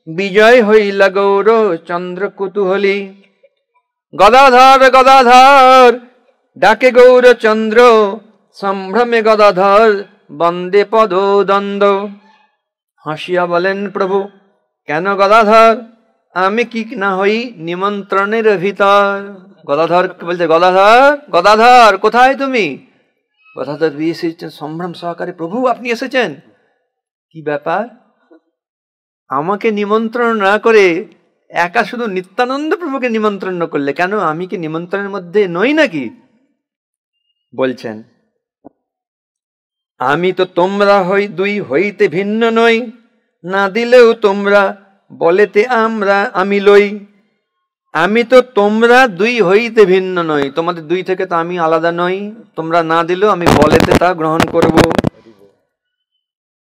বিজয় হইলা গৌরচন্দ্র কুতূহলী। গদাধর গদাধর ডাকে গৌরচন্দ্র, সম্ভ্রমে গদাধর বন্দে পদ দ্বন্দ্ব। হাসিয়া বলেন প্রভু, কেন গদাধর, আমি কি না হই নিমন্ত্রণের ভিতর? গদাধর বলছে, গদাধর গদাধর কোথায় তুমি? গদাধর এসেছেন সম্ভ্রম সহকারে, প্রভু আপনি এসেছেন, কি ব্যাপার? আমাকে নিমন্ত্রণ না করে একা শুধু নিত্যানন্দ প্রভুকে নিমন্ত্রণ করলে কেন? আমি কি নিমন্ত্রণের মধ্যে নই নাকি? বলছেন, আমি তো তোমরা দুই হইতে ভিন্ন নই, না দিলেও তোমরা বলেতে আমরা আমি লই। আমি তো তোমরা দুই হইতে ভিন্ন নই, তোমাদের দুই থেকে তো আমি আলাদা নই, তোমরা না দিলেও আমি বলেতে তা গ্রহণ করব।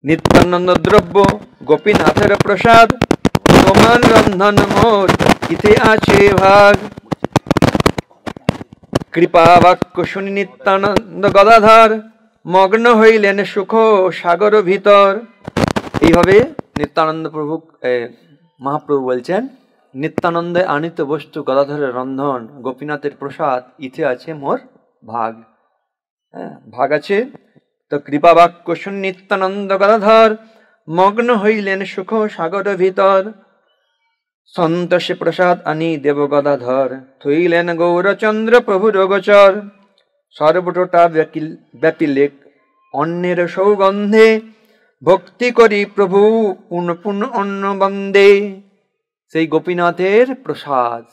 নিত্যানন্দ দ্রব্য গোপীনাথের প্রসাদ, তোমার রন্ধন মোর ইতে আছে ভাগ। কৃপা বাক্য শুনি নিত্যানন্দ গদাধর, মগ্ন হইলেন সুখ সাগর ভিতর। এইভাবে নিত্যানন্দ প্রভু মহাপ্রভু বলছেন, নিত্যানন্দে আনিত বস্তু গদাধরের রন্ধন, গোপীনাথের প্রসাদ, ইথে আছে মোর ভাগ। হ্যাঁ, ভাগ আছে। তো কৃপা বাক্য শুনি নিত্যানন্দ গদাধর, মগ্ন হইলেন সুখ সাগর ভিতর। সন্তোষে প্রসাদ আনি দেব গদাধর, থইলেন গৌরচন্দ্র প্রভুর গোচর। সর্বটোটা ব্যাপিলে অন্যের সৌগন্ধে, ভক্তি করি প্রভু পুন পুন অন্ন বন্দে। সেই গোপীনাথের প্রসাদ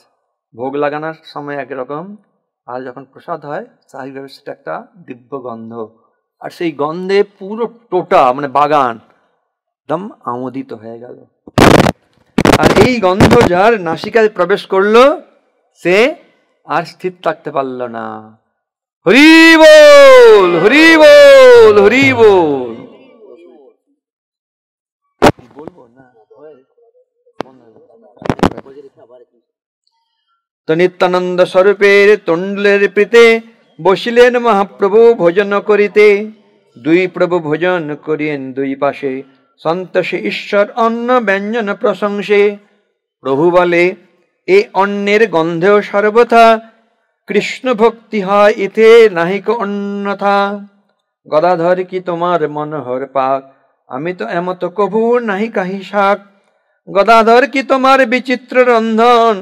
ভোগ লাগানোর সময় একরকম, আর যখন প্রসাদ হয় স্বাভাবিকভাবে সেটা একটা দিব্য গন্ধ। আর সেই গন্ধে পুরো টোটা মানে বাগান একদম আমোদিত হয়ে গেল। আর এই গন্ধ যার নাসিকায় প্রবেশ করলো, সে আর স্থির থাকতে পারল না। হরি বল হরি বল হরি বল। তো নিত্যানন্দ স্বরূপের তণ্ডুলের প্রীতে বসিলেন মহাপ্রভু ভোজন করিতে। দুই প্রভু ভোজন করিয়েন দুই পাশে, সন্তোষে ঈশ্বর অন্ন ব্যঞ্জন প্রশংসে। প্রভু বলে, এ অন্নের গন্ধেও সর্বথা, কৃষ্ণ ভক্তি হয় ইতে নাহিক অন্যথা। গদাধর কি তোমার মনোহর পাক, আমি তো এমত কভু নাহি কাহি শাক। গদাধর কি তোমার বিচিত্র রন্ধন,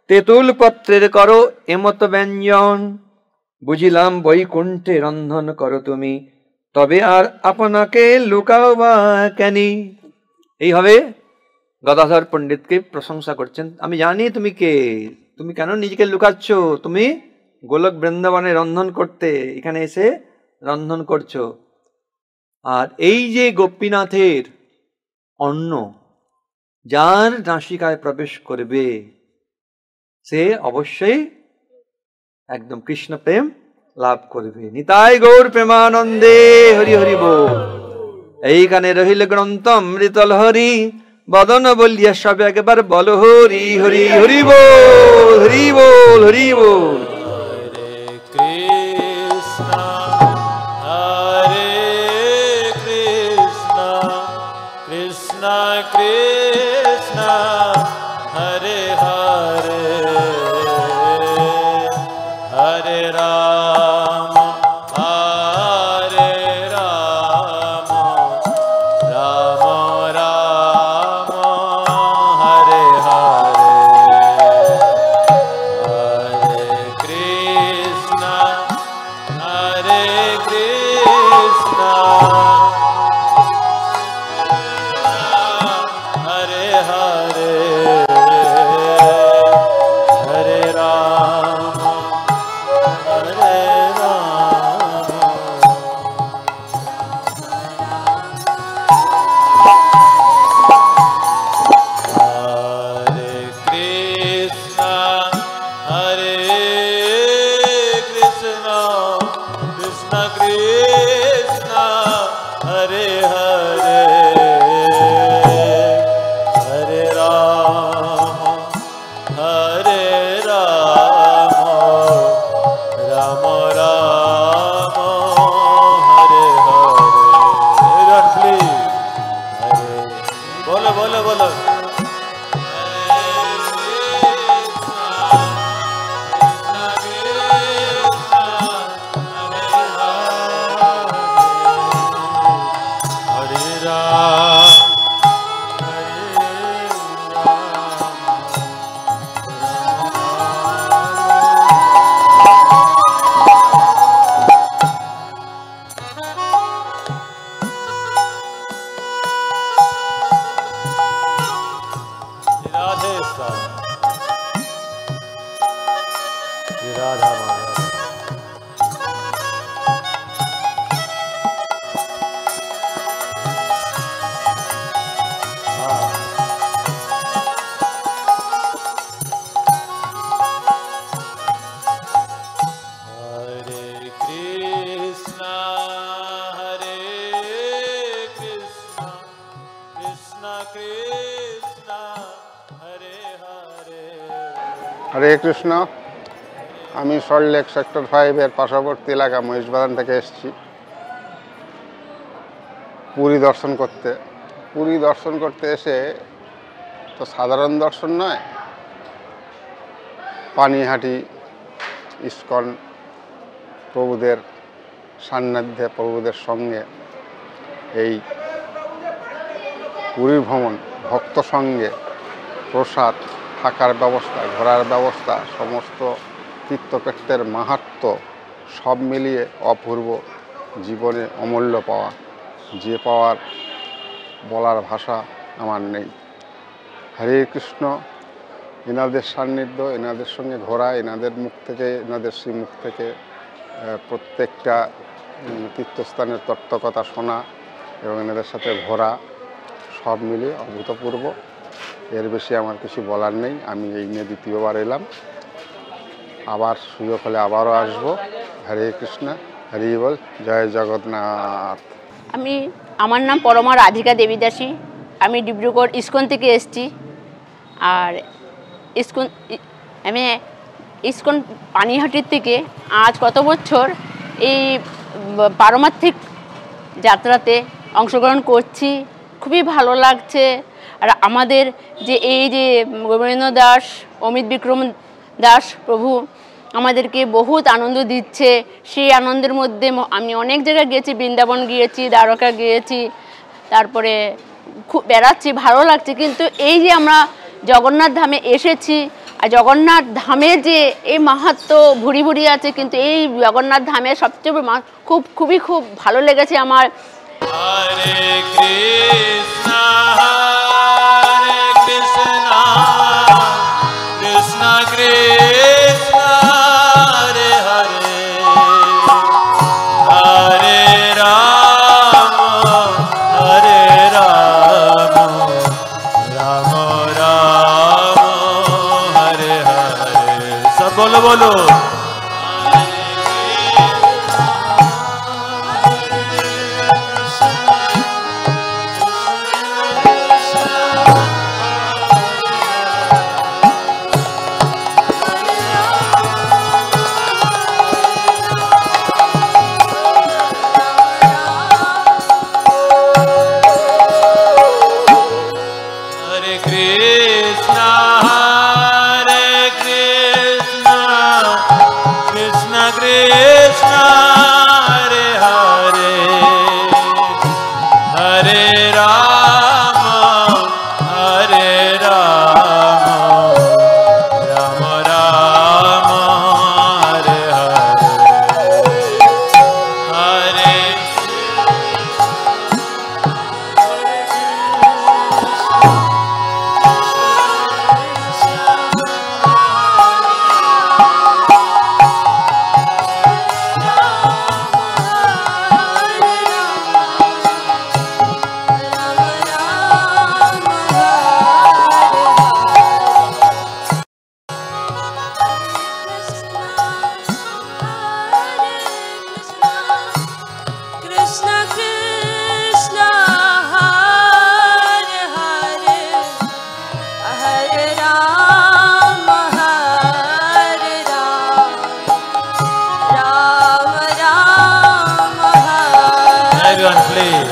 তেঁতুল পত্রের করো এমত ব্যঞ্জন। বুঝিলাম বৈকুণ্ঠে রন্ধন করো তুমি, তবে আর আপনাকে লুকাও বা কেনি। এইভাবে গদাধর পণ্ডিতকে প্রশংসা করছেন। আমি জানি তুমি কে, তুমি কেন নিজেকে লুকাচ্ছ? তুমি গোলক বৃন্দাবনে রন্ধন করতে, এখানে এসে রন্ধন করছো। আর এই যে গোপীনাথের অন্ন যার নাসিকায় প্রবেশ করবে, সে অবশ্যই একদম কৃষ্ণ প্রেম লাভ করবে। নিতাই গৌর প্রেমানন্দে হরি হরি বল। এইখানে রহিল গ্রন্থ অমৃত লহরী, বদন বলিয়া সব একবার বলো হরি হরি হরি বল হরি বল হরি বল। Hare Krishna, Krishna Krishna, Hare Hare, Hare Rama, Hare Rama, Rama Rama, Hare Hare, Hare Krishna, Hare Krishna, Hare Hare, Hare Rama, Hare Rama. Hare Krishna, Hare Krishna, Krishna Krishna, Hare Hare, Hare Rama, Hare Rama, Rama Rama, Hare Hare. Everyone please. Hare. Bolo bolo bolo. Hare Ram, Radhe Sam, Radha Madhava. Hare Krishna, Hare Krishna, Krishna Krishna, Hare Hare. হরে কৃষ্ণ। আমি Salt Lake sector 5-এর পার্শ্ববর্তী এলাকা মহিষবাজার থেকে এসেছি পুরী দর্শন করতে। পুরী দর্শন করতে এসে তো সাধারণ দর্শন নয়, পানিহাটি ইস্কন প্রভুদের সান্নিধ্যে প্রভুদের সঙ্গে এই পুরীর ভ্রমণ, ভক্ত সঙ্গে প্রসাদ, থাকার ব্যবস্থা, ঘোরার ব্যবস্থা, সমস্ত তীর্থক্ষেত্রের মাহাত্ম্য সব মিলিয়ে অপূর্ব, জীবনে অমূল্য পাওয়া, যে পাওয়ার বলার ভাষা আমার নেই। হরে কৃষ্ণ, এনাদের সান্নিধ্য, এনাদের সঙ্গে ঘোরা, এনাদের মুখ থেকে, এনাদের শ্রীমুখ থেকে প্রত্যেকটা তীর্থস্থানের তত্ত্বকথা শোনা এবং এনাদের সাথে ঘোরা সব মিলিয়ে অভূতপূর্ব। এর বেশি আমার কিছু বলার নেই। আমি এই নিয়ে দ্বিতীয়বার এলাম, আবার সুযোগ হলে আবারও আসবো। হরে কৃষ্ণ, হরি বল, জয় জগন্নাথ। আমার নাম পরমা রাধিকা দেবীদাসী। আমি ডিব্রুগড় ইস্কন থেকে এসেছি। আর আমি ইস্কন পানিহাটির থেকে আজ কত বছর এই পারমার্থিক যাত্রাতে অংশগ্রহণ করছি। খুবই ভালো লাগছে। আর আমাদের যে এই যে গোবিন্দ দাস, অমিত বিক্রম দাস প্রভু আমাদেরকে বহুত আনন্দ দিচ্ছে। সেই আনন্দের মধ্যে আমি অনেক জায়গায় গিয়েছি, বৃন্দাবন গিয়েছি, দ্বারকা গিয়েছি, তারপরে খুব বেড়াচ্ছি, ভালো লাগছে। কিন্তু এই যে আমরা জগন্নাথ ধামে এসেছি, আর জগন্নাথ ধামে যে এই মাহাত্ম্য ভুরি ভুরি আছে, কিন্তু এই জগন্নাথ ধামে সবচেয়ে খুবই ভালো লেগেছে আমার। Hare Krishna, Hare Krishna, Krishna Krishna, Hare Hare, Hare Rama, Hare Rama, Rama Rama, Hare Hare. Sab bolo bolo. everyone please.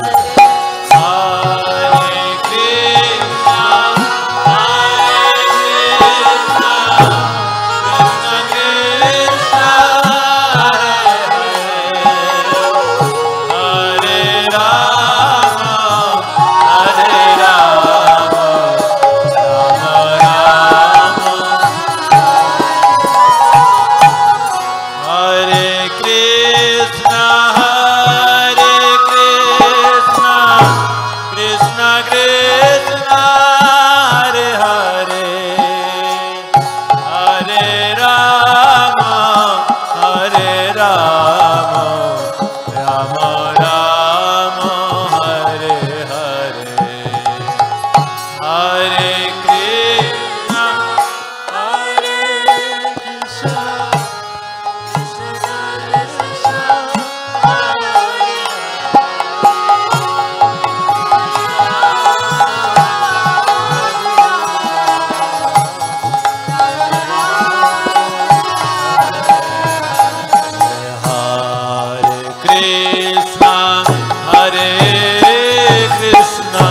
Hare Krishna,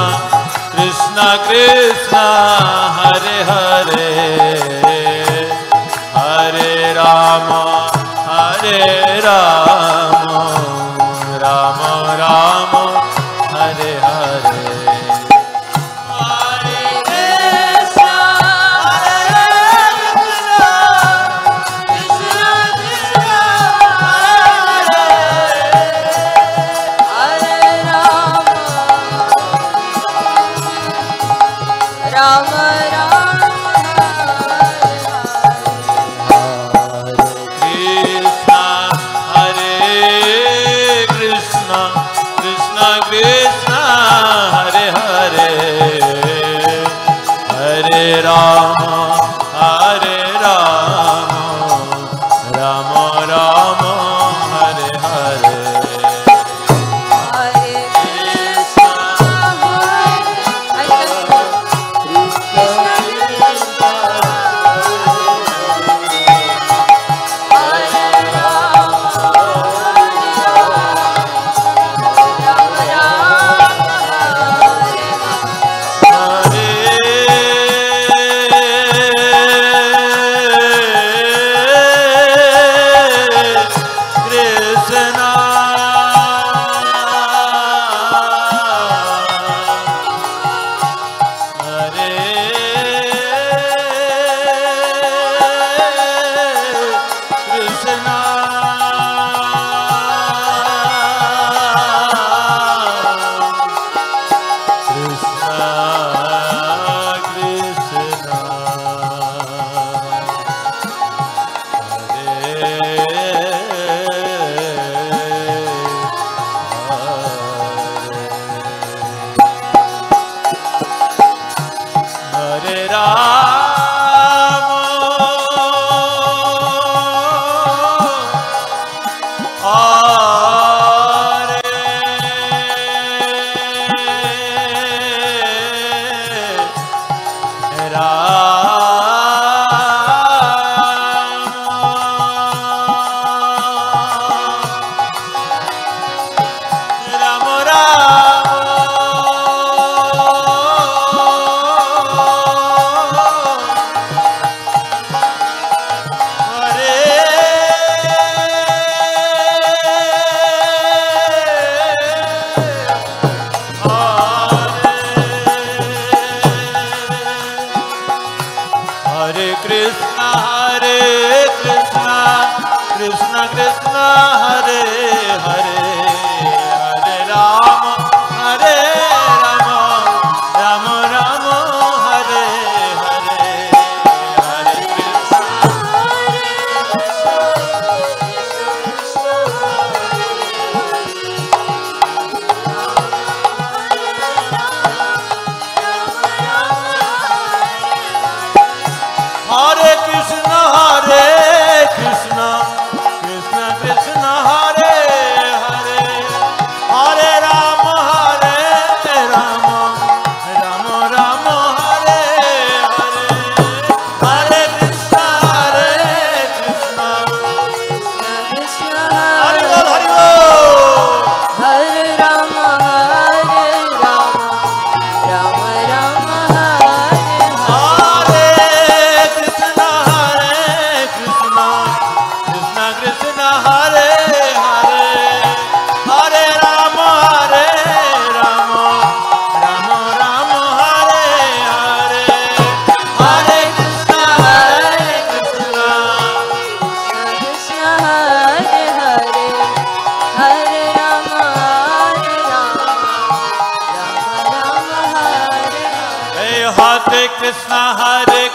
Krishna Krishna, Hare Rama, Hare Rama, Rama Rama, Hare Krishna, Krishna Krishna, Hare Hare, Hare Rama, Hare Rama, Rama Rama, Hare Hare, Hare Krishna, Hare Krishna, Krishna Krishna, Krishna, Hare Hare, Hare Rama, Hare Rama, Rama Rama, Hare Hare. Rama, Hare Rama, Rama Rama, Hare Hare. Hare Krishna, Krishna Krishna, Hare Rama, Rama Rama, Krishna, Krishna Krishna, Hare Krishna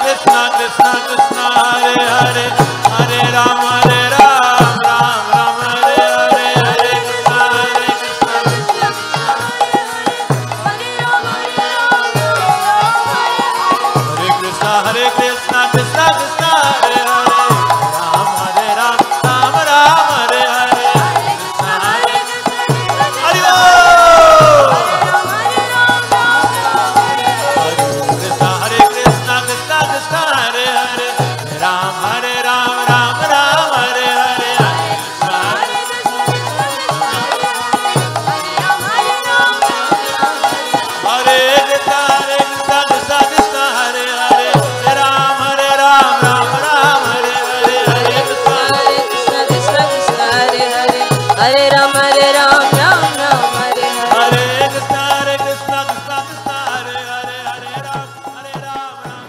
Krishna Krishna Hare Hare Hare Ram Ram Ram Hare Hare Hare Krishna Hare Krishna Krishna Krishna Hare Hare Ram Ram Ram Hare Hare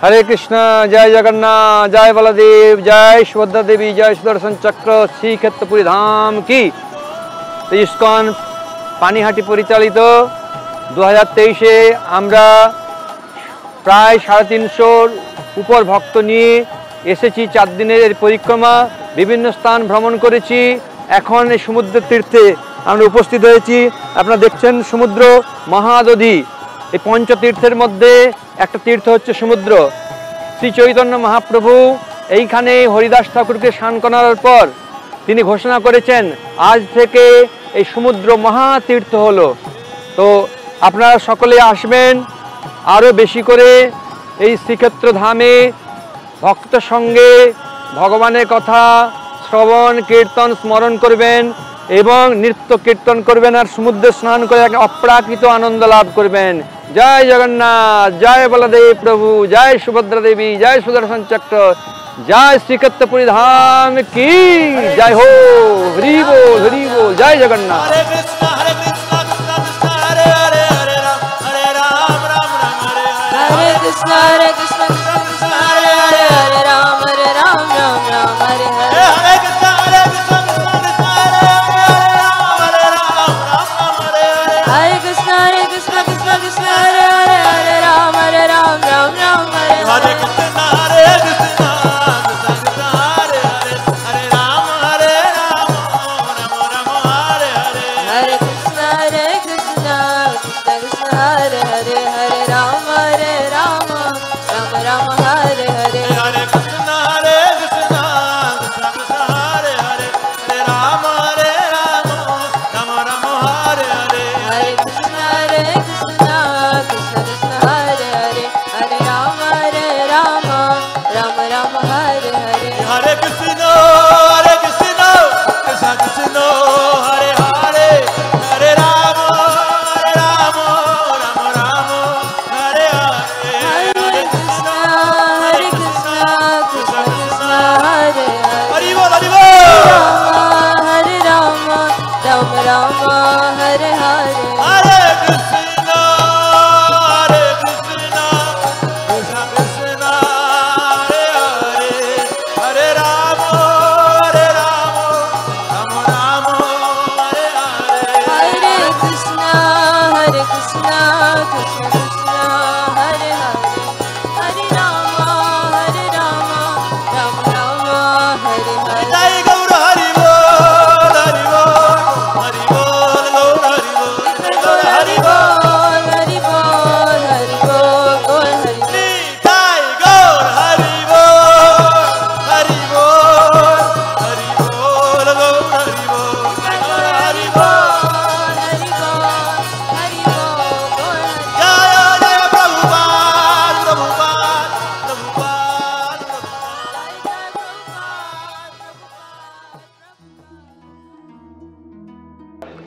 हरे कृष्ण जय जगन्नाथ जय बलदेव जय सुभद्रा देवी जय सुदर्शन चक्र श्री क्षेत्रपुरी धाम की। तो इस्कन पानीहाटी परिचालित 2023-এ আমরা প্রায় 350 উপর ভক্ত নিয়ে এসেছি। 4 দিনের পরিক্রমা বিভিন্ন স্থান ভ্রমণ করেছি। এখন এই সমুদ্র তীর্থে আমরা উপস্থিত হয়েছি। আপনারা দেখছেন সমুদ্র মহাদধি। এই পঞ্চতীর্থের মধ্যে একটা তীর্থ হচ্ছে সমুদ্র। শ্রী চৈতন্য মহাপ্রভু এইখানে হরিদাস ঠাকুরকে স্নান করানোর পর তিনি ঘোষণা করেছেন আজ থেকে এই সমুদ্র মহাতীর্থ হলো। তো আপনারা সকলে আসবেন, আরও বেশি করে এই শ্রীক্ষেত্র ধামে ভক্ত সঙ্গে ভগবানের কথা শ্রবণ কীর্তন স্মরণ করবেন এবং নৃত্য কীর্তন করবেন আর সমুদ্রে স্নান করে এক অপ্রাকৃত আনন্দ লাভ করবেন। जय जगन्नाथ जय बलदेव प्रभु जय सुभद्रा देवी जय सुदर्शन चक्र जय श्रीक्षेत्रपुरी धाम की जय हो। हरि बोल जय जगन्नाथ। हरे कृष्णा कृष्णा कृष्णा हरे हरे हरे राम राम हरे हरे कृष्णा कृष्णा कृष्णा हरे हरे हरे राम राम हरे हरे हरे कृष्णा कृष्णा कृष्णा हरे राम हरे हरे कृष्णा कृष्णा कृष्णा कृष्णा हरे हरे हरे राम राम हरे हरे कृष्णा कृष्णा कृष्णा हरे हरे हरे राम राम हरे हरे हरे कृष्णा कृष्णा कृष्णा कृष्णा हरे हरे हरे राम राम हरे हरे हरे कृष्णा कृष्णा कृष्णा कृष्णा हरे हरे हरे राम राम हरे हरे हरे कृष्णा कृष्णा कृष्णा कृष्णा हरे हरे हरे राम राम हरे हरे हरे कृष्णा कृष्णा कृष्णा हरे हरे हरे राम राम हरे हरे हरे कृष्णा कृष्णा कृष्णा हरे हरे हरि बोल हरि बोल हरे राम राम हरे हरे हरे कृष्णा कृष्णा कृष्णा हरे हरे हरे राम राम हरे हरे हरे कृष्णा कृष्णा कृष्णा हरे हरे हरे राम राम हरे हरे जय गौर हरि बोल हरि बोल हरि बोल गौर हरि बोल हरि बोल हरि बोल हरि बोल बोल हरि बोल जय गौर हरि बोल हरि बोल हरि बोल गौर हरि बोल हरि बोल हरि बोल बोल जय जय प्रभुपाद प्रभुपाद प्रभुपाद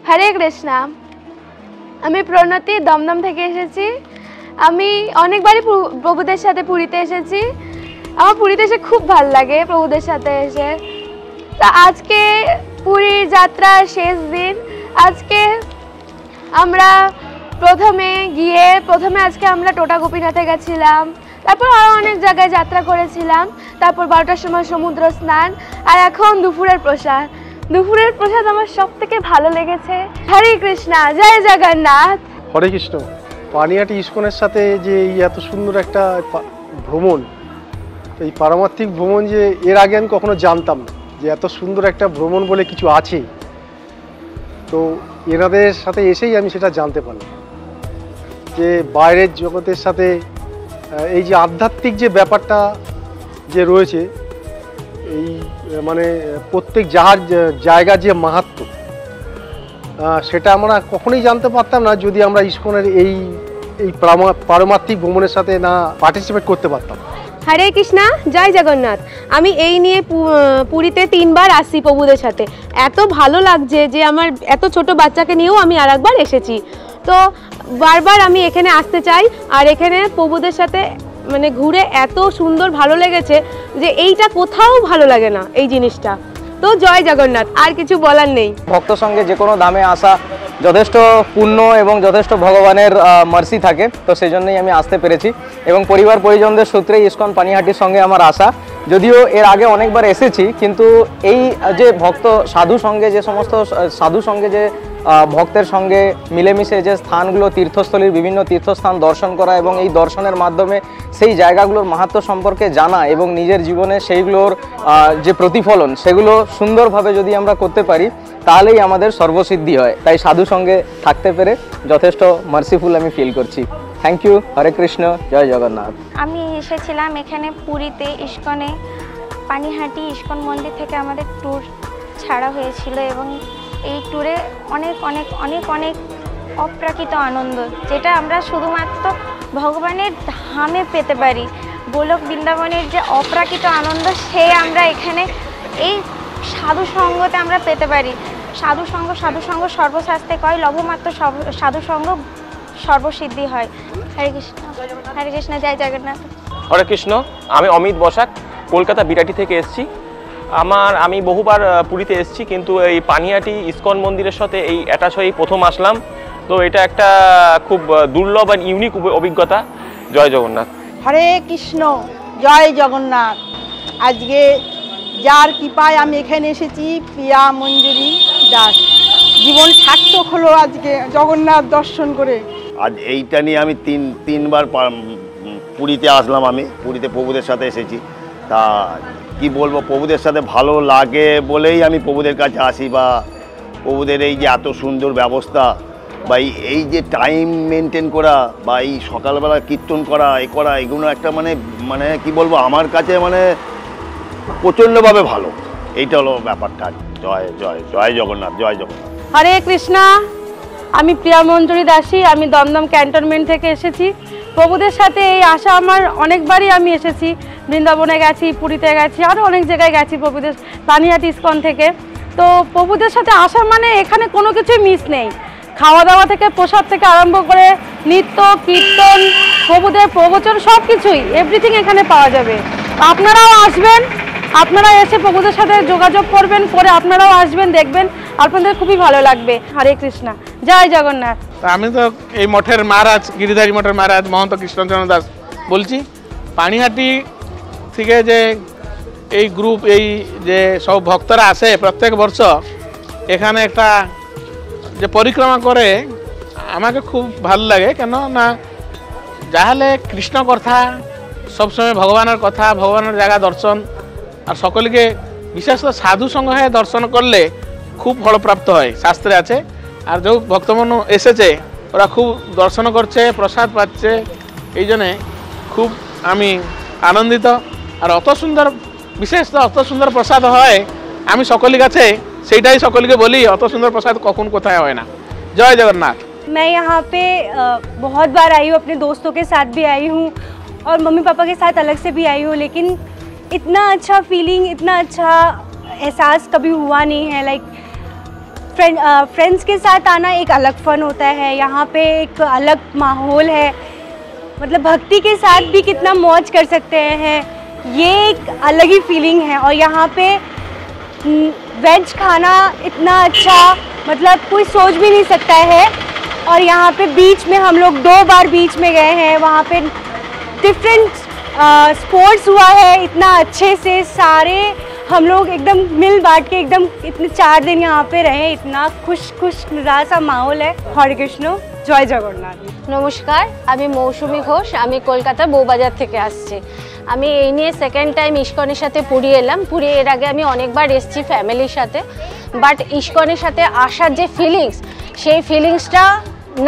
হরে কৃষ্ণা। আমি প্রণতি দমদম থেকে এসেছি। আমি অনেকবারই প্রভুদের সাথে পুরীতে এসেছি। আমার পুরীতে এসে খুব ভালো লাগে প্রভুদের সাথে এসে। তা আজকে পুরী যাত্রার শেষ দিন। আজকে আমরা প্রথমে আজকে আমরা টোটা গোপীনাথে গেছিলাম, তারপর আরও অনেক জায়গায় যাত্রা করেছিলাম। তারপর 12টার সময় সমুদ্র স্নান, আর এখন দুপুরের প্রসাদ। দুপুরের প্রসাদ আমার সব থেকে ভালো লেগেছে। হরে কৃষ্ণা জয় জগন্নাথ। হরে কৃষ্ণ। পানিহাটি ইস্কনের সাথে যে এই এত সুন্দর একটা ভ্রমণ, এই পারমার্থিক ভ্রমণ, যে এর আগে আমি কখনো জানতাম না যে এত সুন্দর একটা ভ্রমণ বলে কিছু আছে। তো এনাদের সাথে এসেই আমি সেটা জানতে পারলাম যে বাইরের জগতের সাথে এই যে আধ্যাত্মিক যে ব্যাপারটা যে রয়েছে, এই মানে প্রত্যেক জায়গার যে মাহাত্ম্য, সেটা আমরা কখনোই জানতে পারতাম না যদি আমরা ইস্কনের এই পারমার্থিক ভ্রমণের সাথে না পার্টিসিপেট করতে পারতাম। হরে কৃষ্ণা, জয় জগন্নাথ। আমি এই নিয়ে পুরীতে 3 বার আসছি প্রভুদের সাথে। এত ভালো লাগছে যে আমার এত ছোট বাচ্চাকে নিয়েও আমি আরেকবার এসেছি। তো বারবার আমি এখানে আসতে চাই। আর এখানে প্রভুদের সাথে মানে ঘুরে এত সুন্দর ভালো লেগেছে যে এইটা কোথাও ভালো লাগে না এই জিনিসটা। তো জয় জগন্নাথ, আর কিছু বলার নেই। ভক্ত সঙ্গে যে কোনো দামে আসা যথেষ্ট পুণ্য এবং যথেষ্ট ভগবানের মার্সি থাকে, তো সেই জন্যই আমি আসতে পেরেছি। এবং পরিবার পরিজনদের সূত্রে ইস্কন পানিহাটির সঙ্গে আমার আসা, যদিও এর আগে অনেকবার এসেছি, কিন্তু এই যে ভক্ত সাধু সঙ্গে যে সমস্ত সাধু সঙ্গে যে ভক্তের সঙ্গে মিলেমিশে যে স্থানগুলো, তীর্থস্থলীর বিভিন্ন তীর্থস্থান দর্শন করা এবং এই দর্শনের মাধ্যমে সেই জায়গাগুলোর মাহাত্ম্য সম্পর্কে জানা এবং নিজের জীবনে সেইগুলোর যে প্রতিফলন সেগুলো সুন্দরভাবে যদি আমরা করতে পারি তাহলেই আমাদের সর্বসিদ্ধি হয়। তাই সাধু সঙ্গে থাকতে পেরে যথেষ্ট মার্সিফুল আমি ফিল করছি। Thank you. হরে কৃষ্ণ, জয় জগন্নাথ। আমি এসেছিলাম এখানে পুরীতে ইস্কনে পানিহাটি ইস্কন মন্দির থেকে আমাদের ট্যুর ছাড়া হয়েছিল এবং এই ট্যুরে অনেক অনেক অনেক অনেক অপ্রাকৃত আনন্দ, যেটা আমরা শুধুমাত্র ভগবানের ধামে পেতে পারি। গোলক বৃন্দাবনের যে অপ্রাকৃত আনন্দ সে আমরা এখানে এই সাধু সঙ্গতে আমরা পেতে পারি। সাধু সঙ্গ সর্বশাস্ত্রে কয়, লভমাত্র সাধু সঙ্গ সর্বসিদ্ধি হয়। হরে কৃষ্ণ, হরে কৃষ্ণ, জয় জগন্নাথ। হরে কৃষ্ণ। আমি অমিত বসাক, কলকাতা বিরাটি থেকে এসেছি। আমি বহুবার পুরীতে এসেছি, কিন্তু এই পানিহাটি ইস্কন মন্দিরের সাথে এই অ্যাটাচ হয়েই প্রথম আসলাম। তো এটা একটা খুব দুর্লভ আর ইউনিক অভিজ্ঞতা। জয় জগন্নাথ। হরে কৃষ্ণ, জয় জগন্নাথ। আজকে যার কৃপায় আমি এখানে এসেছি, প্রিয়া মঞ্জুরি দাস, জীবন সার্থক হলো আজকে জগন্নাথ দর্শন করে। আজ এইটা নিয়ে আমি তিনবার পুরীতে আসলাম। আমি পুরীতে প্রভুদের সাথে এসেছি। তা কি বলবো, প্রভুদের সাথে ভালো লাগে বলেই আমি প্রভুদের কাছে আসি, বা প্রভুদের এই যে এত সুন্দর ব্যবস্থা, বা এই যে টাইম মেনটেন করা, বা এই সকালবেলা কীর্তন করা, এগুলো একটা মানে কি বলবো, আমার কাছে মানে প্রচণ্ডভাবে ভালো। এইটা হলো ব্যাপারটা। জয় জয় জয় জগন্নাথ, জয় জগন্নাথ। হরে কৃষ্ণা, আমি প্রিয়া মঞ্জুরি দাসী, আমি দমদম ক্যান্টনমেন্ট থেকে এসেছি। প্রভুদের সাথে এই আশা আমার অনেকবারই আমি এসেছি, বৃন্দাবনে গেছি, পুরীতে গেছি, আরও অনেক জায়গায় গেছি প্রভুদের পানিহাটি ইস্কন থেকে। তো প্রভুদের সাথে আসা মানে এখানে কোনো কিছুই মিস নেই। খাওয়া দাওয়া থেকে, প্রসাদ থেকে আরম্ভ করে নৃত্য, কীর্তন, প্রভুদের প্রবচন, সব কিছুই এভরিথিং এখানে পাওয়া যাবে। আপনারাও আসবেন, আপনারা এসে প্রভুদের সাথে যোগাযোগ করবেন, করে আপনারাও আসবেন, দেখবেন, আপনাদের খুবই ভালো লাগবে। হরে কৃষ্ণ, জয় জগন্নাথ। আমি তো এই মঠের মহারাজ, গিরিধারী মঠের মহারাজ মহন্ত কৃষ্ণচন্দ্র দাস বলছি। পানিহাটি থেকে যে এই গ্রুপ, এই যে সব ভক্তরা আসে প্রত্যেক বর্ষ এখানে একটা যে পরিক্রমা করে, আমাকে খুব ভালো লাগে। কেন না, যাহলে কৃষ্ণ কথা, সবসময় ভগবানের কথা, ভগবানের জায়গা দর্শন, আর সকলকে বিশেষ করে সাধু সঙ্গ হয়ে দর্শন করলে খুব ফলপ্রাপ্ত হয়, শাস্ত্রে আছে। আর যে ভক্তমনু এসেছে ওরা খুব দর্শন করছে, প্রসাদ পাচ্ছে, এই জন্যে খুব আমি আনন্দিত। আর অত সুন্দর, বিশেষ অত সুন্দর প্রসাদ হয়, আমি সকলের কাছে সেইটাই সকলকে বলি, অত সুন্দর প্রসাদ কখন কোথায় হয় না। জয় জগন্নাথ। मैं यहाँ पे बहुत बार आई हूँ, अपने दोस्तों के साथ भी आई हूँ और मम्मी पापा के साथ अलग से भी आई हूँ, लेकिन इतना अच्छा फीलिंग, इतना अच्छा एहसास कभी हुआ नहीं है। लाइक फ्रेंड्स के साथ आना एक अलग फ़न होता है, यहाँ पे एक अलग माहौल है, मतलब भक्ति के साथ भी कितना मौज कर सकते हैं, ये एक अलग ही फीलिंग है। और यहाँ पे वेज खाना इतना अच्छा, मतलब कोई सोच भी नहीं सकता है। और यहाँ पे बीच में हम लोग 2 बार बीच में गए हैं, वहाँ पे डिफरेंट स्पोर्ट्स हुआ है, इतना अच्छे से सारे हम लोग एकदम मिल बांट के एकदम इतने 4 दिन यहाँ पे रहे, इतना खुश मिजाज सा माहौल है। हरे कृष्ण, जय जगन्नाथ। নমস্কার, আমি মৌসুমী ঘোষ, আমি কলকাতা বউবাজার থেকে আসছি। আমি এই নিয়ে সেকেন্ড টাইম ইস্কনের সাথে পুরী এলাম। পুরী এর আগে আমি অনেকবার এসেছি ফ্যামিলির সাথে, বাট ইস্কনের সাথে আসার যে ফিলিংস, সেই ফিলিংসটা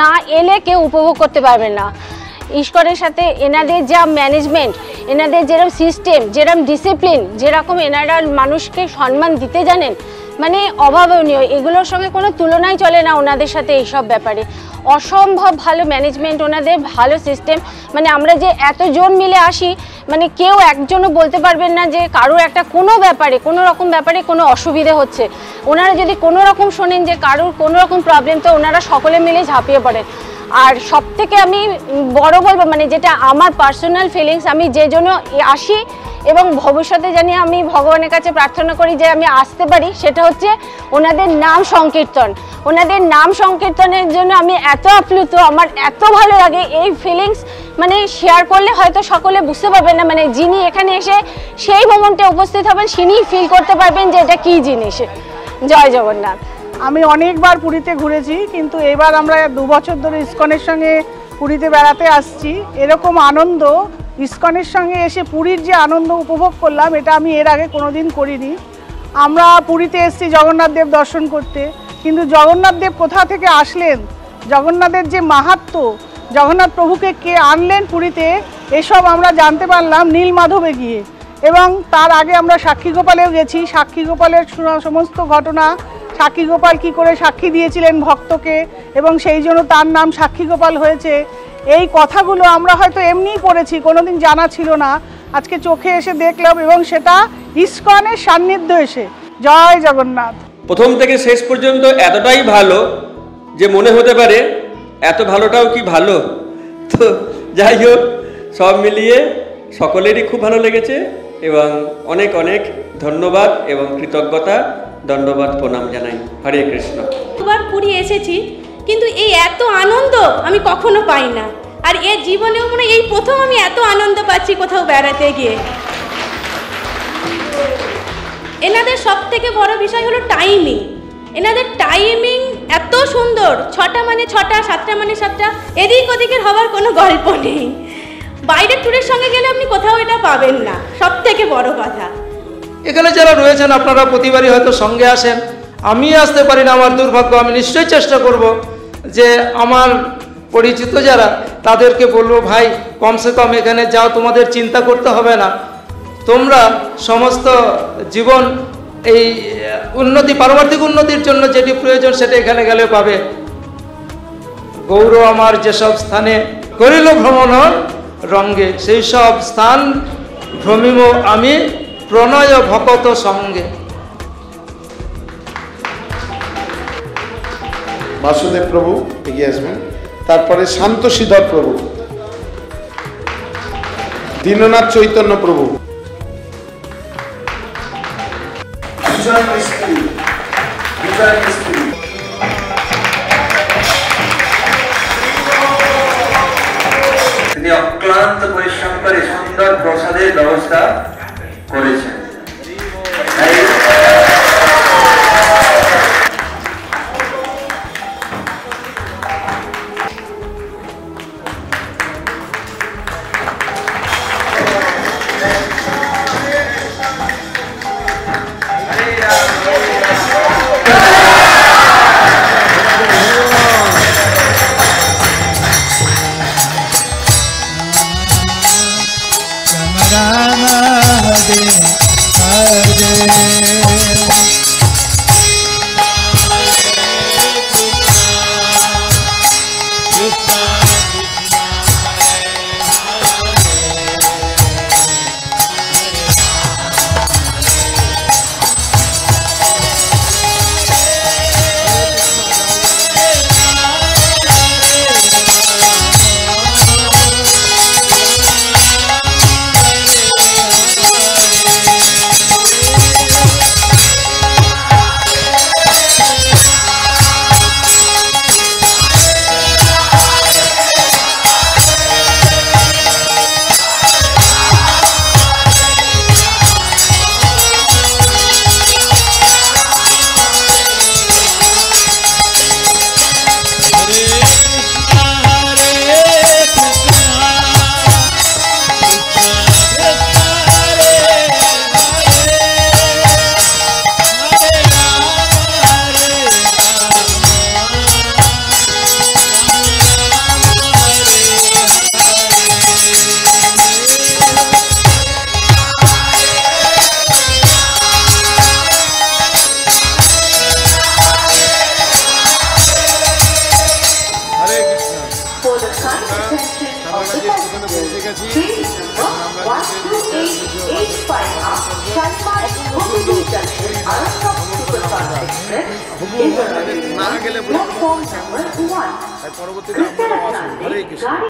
না এলে কেউ উপভোগ করতে পারবে না। ইস্কনের সাথে এনাদের যা ম্যানেজমেন্ট, এনাদের যেরকম সিস্টেম, যেরকম ডিসিপ্লিন, যেরকম এনারা মানুষকে সম্মান দিতে জানেন, মানে অভাবনীয়। এগুলোর সঙ্গে কোনো তুলনাই চলে না ওনাদের সাথে এইসব ব্যাপারে। অসম্ভব ভালো ম্যানেজমেন্ট, ওনাদের ভালো সিস্টেম। মানে আমরা যে এতজন মিলে আসি, মানে কেউ একজনও বলতে পারবেন না যে কারোর একটা কোনো ব্যাপারে, কোনো রকম ব্যাপারে কোনো অসুবিধে হচ্ছে। ওনারা যদি কোনো রকম শোনেন যে কারোর কোনো রকম প্রবলেম, তো ওনারা সকলে মিলে ঝাঁপিয়ে পড়েন। আর সব থেকে আমি বড় বলবো, মানে যেটা আমার পার্সোনাল ফিলিংস, আমি যে জন্য আসি এবং ভবিষ্যতে জানি আমি ভগবানের কাছে প্রার্থনা করি যে আমি আসতে পারি, সেটা হচ্ছে ওনাদের নাম সংকীর্তন। ওনাদের নাম সংকীর্তনের জন্য আমি এত আপ্লুত, আমার এত ভালো লাগে। এই ফিলিংস মানে শেয়ার করলে হয়তো সকলে বুঝতে পারবেন না, মানে যিনি এখানে এসে সেই মোমেন্টে উপস্থিত হবেন তিনিই ফিল করতে পারবেন যে এটা কী জিনিস। জয় জগন্নাথ। আমি অনেকবার পুরীতে ঘুরেছি, কিন্তু এবার আমরা 2 বছর ধরে ইস্কনের সঙ্গে পুরীতে বেড়াতে আসছি। এরকম আনন্দ ইস্কনের সঙ্গে এসে পুরীর যে আনন্দ উপভোগ করলাম, এটা আমি এর আগে কোনোদিন করিনি। আমরা পুরীতে এসেছি জগন্নাথ দেব দর্শন করতে, কিন্তু জগন্নাথ দেব কোথা থেকে আসলেন, জগন্নাথের যে মাহাত্ম্য, জগন্নাথ প্রভুকে কে আনলেন পুরীতে, এসব আমরা জানতে পারলাম নীলমাধবে গিয়ে। এবং তার আগে আমরা সাক্ষীগোপালেও গেছি। সাক্ষীগোপালের সমস্ত ঘটনা, সাক্ষীগোপাল কী করে সাক্ষী দিয়েছিলেন ভক্তকে, এবং সেই জন্য তার নাম সাক্ষীগোপাল হয়েছে, এই কথাগুলো আমরা হয়তো এমনিই পড়েছি, কোনোদিন জানা ছিল না। আজকে চোখে এসে দেখলাম, এবং সেটা ইস্কনের সান্নিধ্য এসে। জয় জগন্নাথ। প্রথম থেকে শেষ পর্যন্ত এতটাই ভালো যে মনে হতে পারে এত ভালোটাও কি ভালো। তো যাই হোক, সব মিলিয়ে সকলেরই খুব ভালো লেগেছে, এবং অনেক অনেক ধন্যবাদ এবং কৃতজ্ঞতা, দণ্ডবাদ প্রণাম জানাই। হরে কৃষ্ণ। দুবার পুরী এসেছি, কিন্তু এই এত আনন্দ আমি কখনো পাই না। আর এর জীবনেও মনে এই প্রথম আমি এত আনন্দ পাচ্ছি কোথাও বেড়াতে গিয়ে। এনাদের সব থেকে বড় বিষয় হলো টাইমিং। এনাদের টাইমিং এত সুন্দর, 6টা মানে 6টা, 7টা মানে 7টা, এদিক ওদিকের হওয়ার কোনো গল্প নেই। বাইরের ট্যুরের সঙ্গে গেলে আপনি কোথাও এটা পাবেন না, সব থেকে বড় কথা। এখানে যারা রয়েছেন আপনারা প্রতিবারই হয়তো সঙ্গে আসেন, আমি আসতে পারি না, আমার দুর্ভাগ্য। আমি নিশ্চয়ই চেষ্টা করব যে আমার পরিচিত যারা, তাদেরকে বলবো ভাই কমসে কম এখানে যাও, তোমাদের চিন্তা করতে হবে না, তোমরা সমস্ত জীবন এই উন্নতি, পারমার্থিক উন্নতির জন্য যেটি প্রয়োজন সেটা এখানে গেলে পাবে। গৌর আমার যেসব স্থানে করিল ভ্রমণ রঙ্গে, সেই সব স্থান ভ্রমিব আমি প্রণয় ভকত সঙ্গে। বাসুদেব প্রভু এগিয়ে আসবেন, তারপরে শান্তশীধর প্রভু, দীননাথ চৈতন্য প্রভু, তিনি অক্লান্ত পরিশ্রম করে সুন্দর প্রসাদের ব্যবস্থা করেছেন। Rama Hare পৌঁছে গেছি। আমরা না গেলে পরবর্তীতে আপনারা আসুন। হরে কৃষ্ণ।